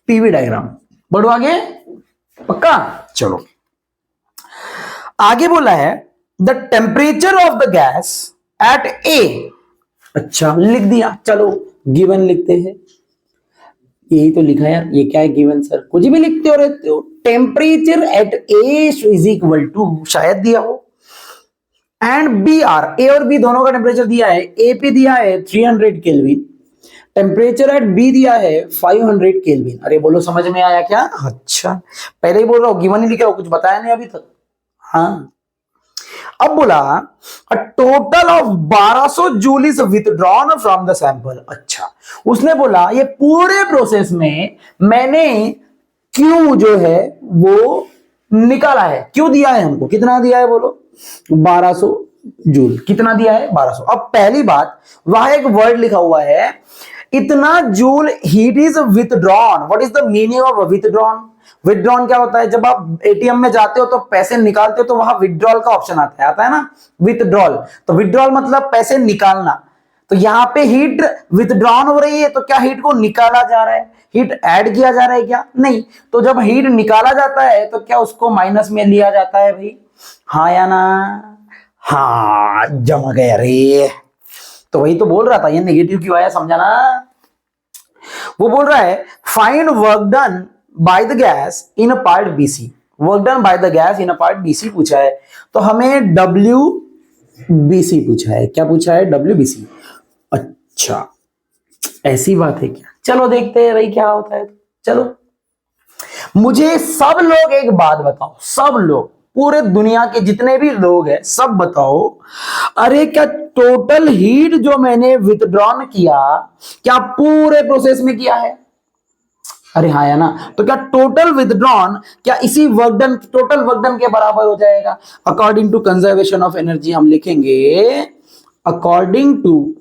पीवी डायग्राम। बढ़ो आगे, पक्का। चलो, आगे बोला है the temperature of the gas at A. अच्छा, लिख दिया। चलो, गिवन लिखते हैं। यही तो लिखा यार, ये क्या है गिवन सर, कुछ भी लिखते हो रहते हो। Temperature at A is equal to, शायद दिया हो, एंड बी आर, ए और बी दोनों का टेम्परेचर दिया है। ए पे दिया है 300 केल्विन, टेम्परेचर एट बी दिया है 500 केल्विन। अरे बोलो, समझ में आया क्या? अच्छा, पहले ही बोल रहा हूं, गिवन ही लिखा हो, कुछ बताया नहीं अभी तक। हाँ, अब बोला a total of 1200 joule is withdrawn from the sample. अच्छा, उसने बोला ये पूरे प्रोसेस में मैंने क्यू जो है वो निकाला है। क्यों दिया है हमको, कितना दिया है बोलो? 1200 जूल। कितना दिया है? 1200। अब पहली बात, वहां एक वर्ड लिखा हुआ है, इतना joule heat is withdrawn. What is the meaning of withdrawn? Withdrawn क्या होता है? जब आप एटीएम में जाते हो तो पैसे निकालते हो तो वहां विथड्रॉल का ऑप्शन आता है ना, विथड्रॉल। तो विथड्रॉल मतलब पैसे निकालना। तो यहां पे हीट विथड्रॉन हो रही है, तो क्या हीट को निकाला जा रहा है? हीट ऐड किया जा रहा है क्या? नहीं। तो जब हीट निकाला जाता है तो क्या उसको माइनस में लिया जाता है भाई? हाँ या ना? हाँ, जम गया रे। तो वही तो बोल रहा था, ये नेगेटिव क्यों आया, समझा ना? वो बोल रहा है find work done by the gas in a part BC. Work done by the gas in a part BC पूछा है, तो हमें डब्ल्यू बीसी पूछा है। क्या पूछा है? W BC. अच्छा, ऐसी बात है क्या? चलो देखते हैं भाई क्या होता है। चलो, मुझे सब लोग एक बात बताओ, सब लोग, पूरे दुनिया के जितने भी लोग हैं, सब बताओ, अरे क्या टोटल हीट जो मैंने विथड्रॉन किया, क्या पूरे प्रोसेस में किया है? अरे हाँ या ना? तो क्या टोटल विथड्रॉन क्या इसी work done, total work done के बराबर हो जाएगा? According to conservation of energy हम लिखेंगे according to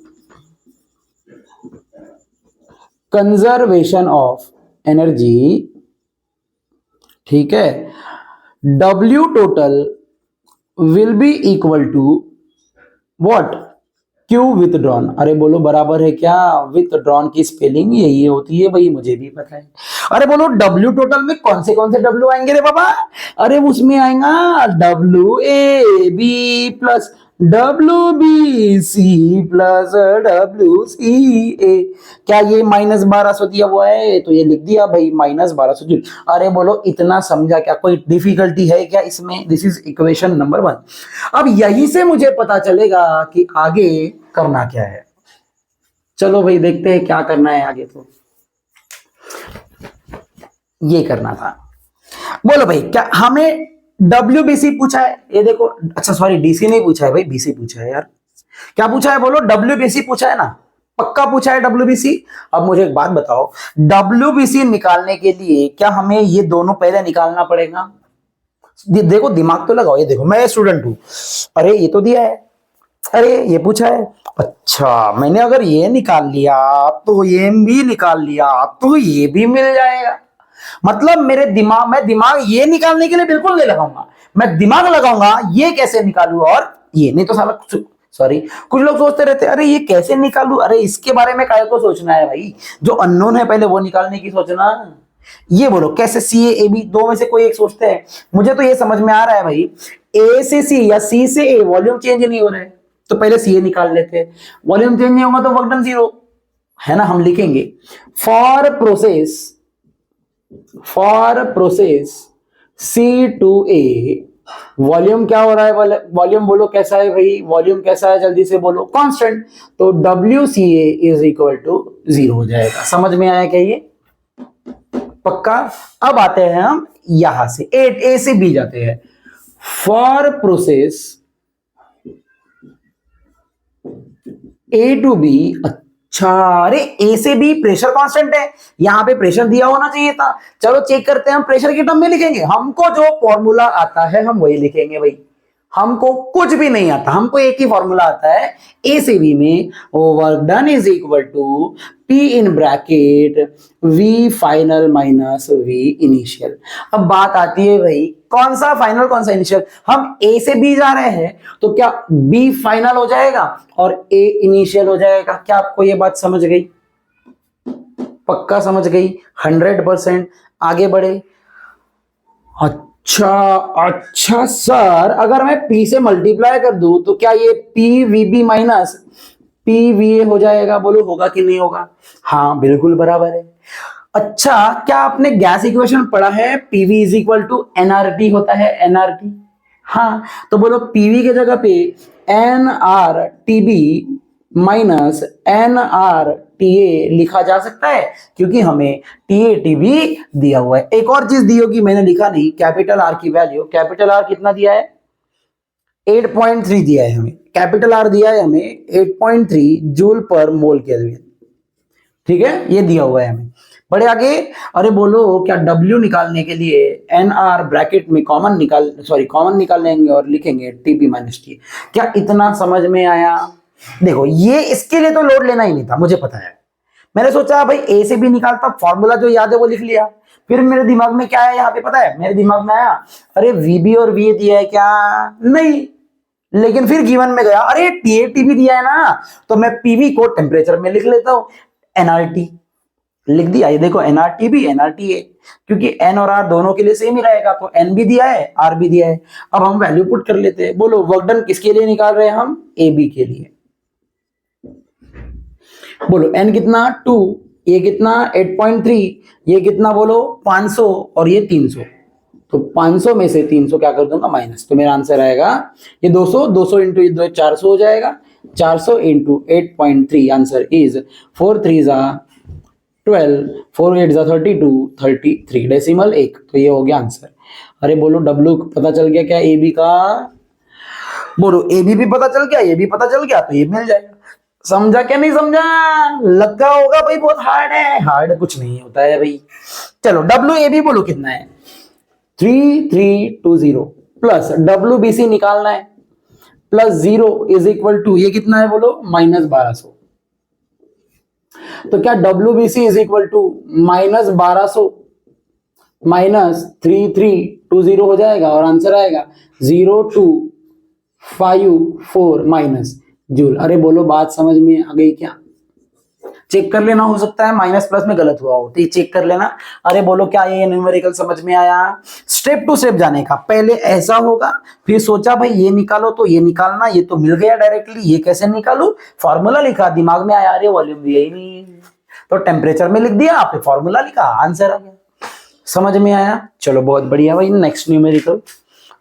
conservation of energy. ठीक है, W total will be equal to what? Q withdrawn. अरे बोलो, बराबर है क्या? विथड्रॉन की स्पेलिंग यही होती है भाई, मुझे भी पता है। अरे बोलो, W टोटल में कौन से W आएंगे रे बाबा? अरे उसमें आएगा WAB plus WBC plus WCA। क्या ये -1200 दिया हुआ है? तो ये लिख दिया भाई -1200 जूल। अरे बोलो, इतना समझा क्या? कोई डिफिकल्टी है क्या इसमें? This is equation number 1। अब यहीं से मुझे पता चलेगा कि आगे करना क्या है। चलो भाई, देखते हैं क्या करना है आगे। तो ये करना था। बोलो भाई, क्या हमें WBC पूछा है? ये देखो, अच्छा सॉरी, DC नहीं पूछा है भाई, BC पूछा है यार। क्या पूछा है बोलो? WBC पूछा है ना? पक्का पूछा है WBC। अब मुझे एक बात बताओ, WBC निकालने के लिए क्या हमें ये दोनों पहले निकालना पड़ेगा? देखो, दिमाग तो लगाओ। ये देखो, मैं स्टूडेंट हूं, अरे ये तो दिया है, अरे ये पूछा है, अच्छा मैंने अगर ये निकाल लिया तो ये भी निकाल लिया तो ये भी मिल जाएगा। मतलब मेरे दिमाग, मैं दिमाग ये निकालने के लिए बिल्कुल नहीं लगाऊंगा, मैं दिमाग लगाऊंगा ये कैसे निकालू, और ये नहीं तो साला सॉरी, कुछ लोग सोचते रहते अरे ये कैसे निकालूं, अरे इसके बारे में काय को सोचना है भाई, जो अननोन है पहले वो निकालने की सोचना। ये बोलो कैसे सी ए बी दो में से कोई एक सोचते हैं। मुझे तो ये समझ में आ रहा है भाई, ए से सी या सी से ए वॉल्यूम चेंज नहीं हो रहा है, तो पहले सी ए निकाल लेते हैं। वॉल्यूम चेंज नहीं होगा तो वर्क डन 0 है ना। हम लिखेंगे for process C to A, volume क्या हो रहा है, वॉल्यूम बोलो कैसा है भाई, वॉल्यूम कैसा है जल्दी से बोलो, कांस्टेंट। तो W C A is equal to 0 हो जाएगा। समझ में आया क्या ये? पक्का। अब आते हैं हम यहां से ए से बी जाते हैं। For process A to B, अच्छा अरे ए से बी प्रेशर कांस्टेंट है, यहां पे प्रेशर दिया होना चाहिए था। चलो चेक करते हैं, हम प्रेशर के टर्म में लिखेंगे, हमको जो फॉर्मूला आता है हम वही लिखेंगे भाई, हमको कुछ भी नहीं आता, हमको एक ही फॉर्मूला आता है ए से बी में, work done is equal to P in bracket V final minus V initial. अब बात आती है भाई कौन सा फाइनल कौन सा इनिशियल, हम ए से बी जा रहे हैं तो क्या बी फाइनल हो जाएगा और ए इनिशियल हो जाएगा। क्या आपको ये बात समझ गई? पक्का समझ गई? 100%। आगे बढ़े। अच्छा सर, अगर मैं P से मल्टीप्लाई कर दूं तो क्या ये PVB माइनस PVA हो जाएगा? बोलो होगा कि नहीं होगा? हाँ बिल्कुल बराबर है। अच्छा, क्या आपने गैस इक्वेशन पढ़ा है? PV is equal to NRT होता है, NRT। हाँ, तो बोलो PV के जगह पे NRTB माइनस NRTA लिखा जा सकता है, क्योंकि हमें TATB दिया हुआ है। एक और चीज दी होगी, मैंने लिखा नहीं, कैपिटल R की वैल्यू, कैपिटल R कितना दिया है? 8.3 दिया है हमें, कैपिटल R दिया है हमें 8.3 जूल पर मोल केल्विन। ठीक है, ये दिया हुआ है हमें। बड़े आगे, अरे बोलो क्या W निकालने के लिए NR ब्रैकेट में कॉमन निकाल लेंगे और लिखेंगे TP माइनस T। क्या इतना समझ में आया? देखो ये इसके लिए तो लोड लेना ही नहीं था, मुझे पता है। मैंने सोचा भाई ए से भी निकालता, फॉर्मूला जो याद है वो लिख लिया। फिर मेरे दिमाग में क्या है यहाँ पे पता है? मेरे दिमाग में आया अरे VB और VA दिया है क्या? नहीं। लेकिन फिर गिवन में गया अरे TAT भी दिया है ना, तो मैं PV को टेम्परेचर में लिख लेता हूँ, NRT लिख दिया। ये देखो NRTB NRTA, क्योंकि N और R दोनों के लिए सेम ही रहेगा, तो N भी दिया है R भी दिया है। अब हम वैल्यू पुट कर लेते हैं। बोलो वर्क डन किसके लिए निकाल रहे हैं हम? AB के लिए। बोलो N कितना? 2, ये कितना? 8.3, ये कितना बोलो? 500 और ये 300। तो 500 में से 300 क्या कर दूंगा? माइनस। तो मेरा आंसर आएगा ये 200 इंटू 2 400 हो जाएगा, 400 इंटू 8.3, आंसर इज 4 3 12, 4 8 32, 33 डेसिमल 1। तो ये हो गया आंसर। अरे बोलो W पता चल गया क्या AB का? बोलो AB भी पता चल गया, ये भी पता चल गया, तो ये मिल जाएगा। समझा क्या नहीं समझा? लगा होगा भाई बहुत हार्ड है। हार्ड कुछ नहीं होता है भाई। चलो WAB बोलो कितना है? 3320 प्लस WBC निकालना है, प्लस 0 इज इक्वल टू ये कितना है बोलो? माइनस 1200। तो क्या WBC is equal to minus 1200 minus 3320 हो जाएगा और आंसर आएगा 0254 माइनस जूल। अरे बोलो बात समझ में आ गई क्या? चेक कर लेना, हो सकता है माइनस प्लस में गलत हुआ हो, तो ये चेक कर लेना। अरे बोलो क्या ये न्यूमेरिकल समझ में आया? स्टेप टू स्टेप जाने का, पहले ऐसा होगा, फिर सोचा भाई ये निकालो, तो ये निकालना, ये तो मिल गया डायरेक्टली, ये कैसे निकालू? फॉर्मूला लिखा, दिमाग में आया अरे वॉल्यूम दिया ही नहीं, तो टेम्परेचर में लिख दिया, आपने फॉर्मूला लिखा, आंसर आ गया। समझ में आया? चलो बहुत बढ़िया भाई। नेक्स्ट न्यूमेरिकल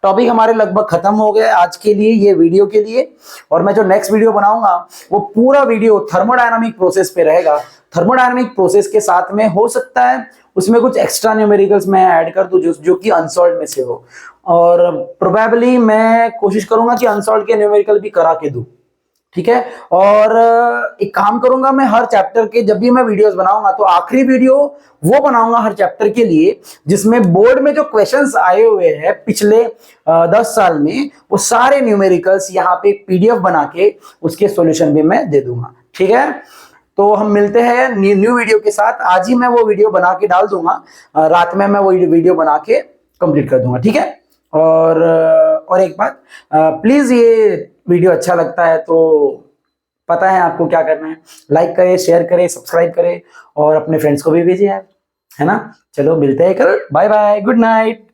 टॉपिक हमारे लगभग खत्म हो गए आज के लिए, ये वीडियो के लिए। और मैं जो नेक्स्ट वीडियो बनाऊंगा वो पूरा वीडियो थर्मोडायनामिक प्रोसेस पे रहेगा। थर्मोडायनामिक प्रोसेस के साथ में हो सकता है उसमें कुछ एक्स्ट्रा न्यूमेरिकल्स मैं ऐड कर दूं जो कि अनसॉल्व में से हो, और प्रोबेबली मैं कोशिश करूंगा कि अनसॉल्व के न्यूमेरिकल भी करा के दूं। ठीक है, और एक काम करूंगा, मैं हर चैप्टर के जब भी मैं वीडियोस बनाऊंगा तो आखिरी वीडियो वो बनाऊंगा हर चैप्टर के लिए जिसमें बोर्ड में जो क्वेश्चंस आए हुए हैं पिछले 10 साल में, वो सारे न्यूमेरिकल्स यहाँ पे PDF बना के उसके सॉल्यूशन भी मैं दे दूंगा। ठीक है, तो हम मिलते हैं न्यू वीडियो के साथ। आज ही मैं वो वीडियो बना के डाल दूंगा, रात में मैं वो वीडियो बना के कंप्लीट कर दूंगा। ठीक है, और एक बात, प्लीज ये वीडियो अच्छा लगता है तो पता है आपको क्या करना है, लाइक करें, शेयर करें, सब्सक्राइब करें और अपने फ्रेंड्स को भी भेजिए यार, है ना। चलो मिलते हैं कल, बाय बाय, गुड नाइट।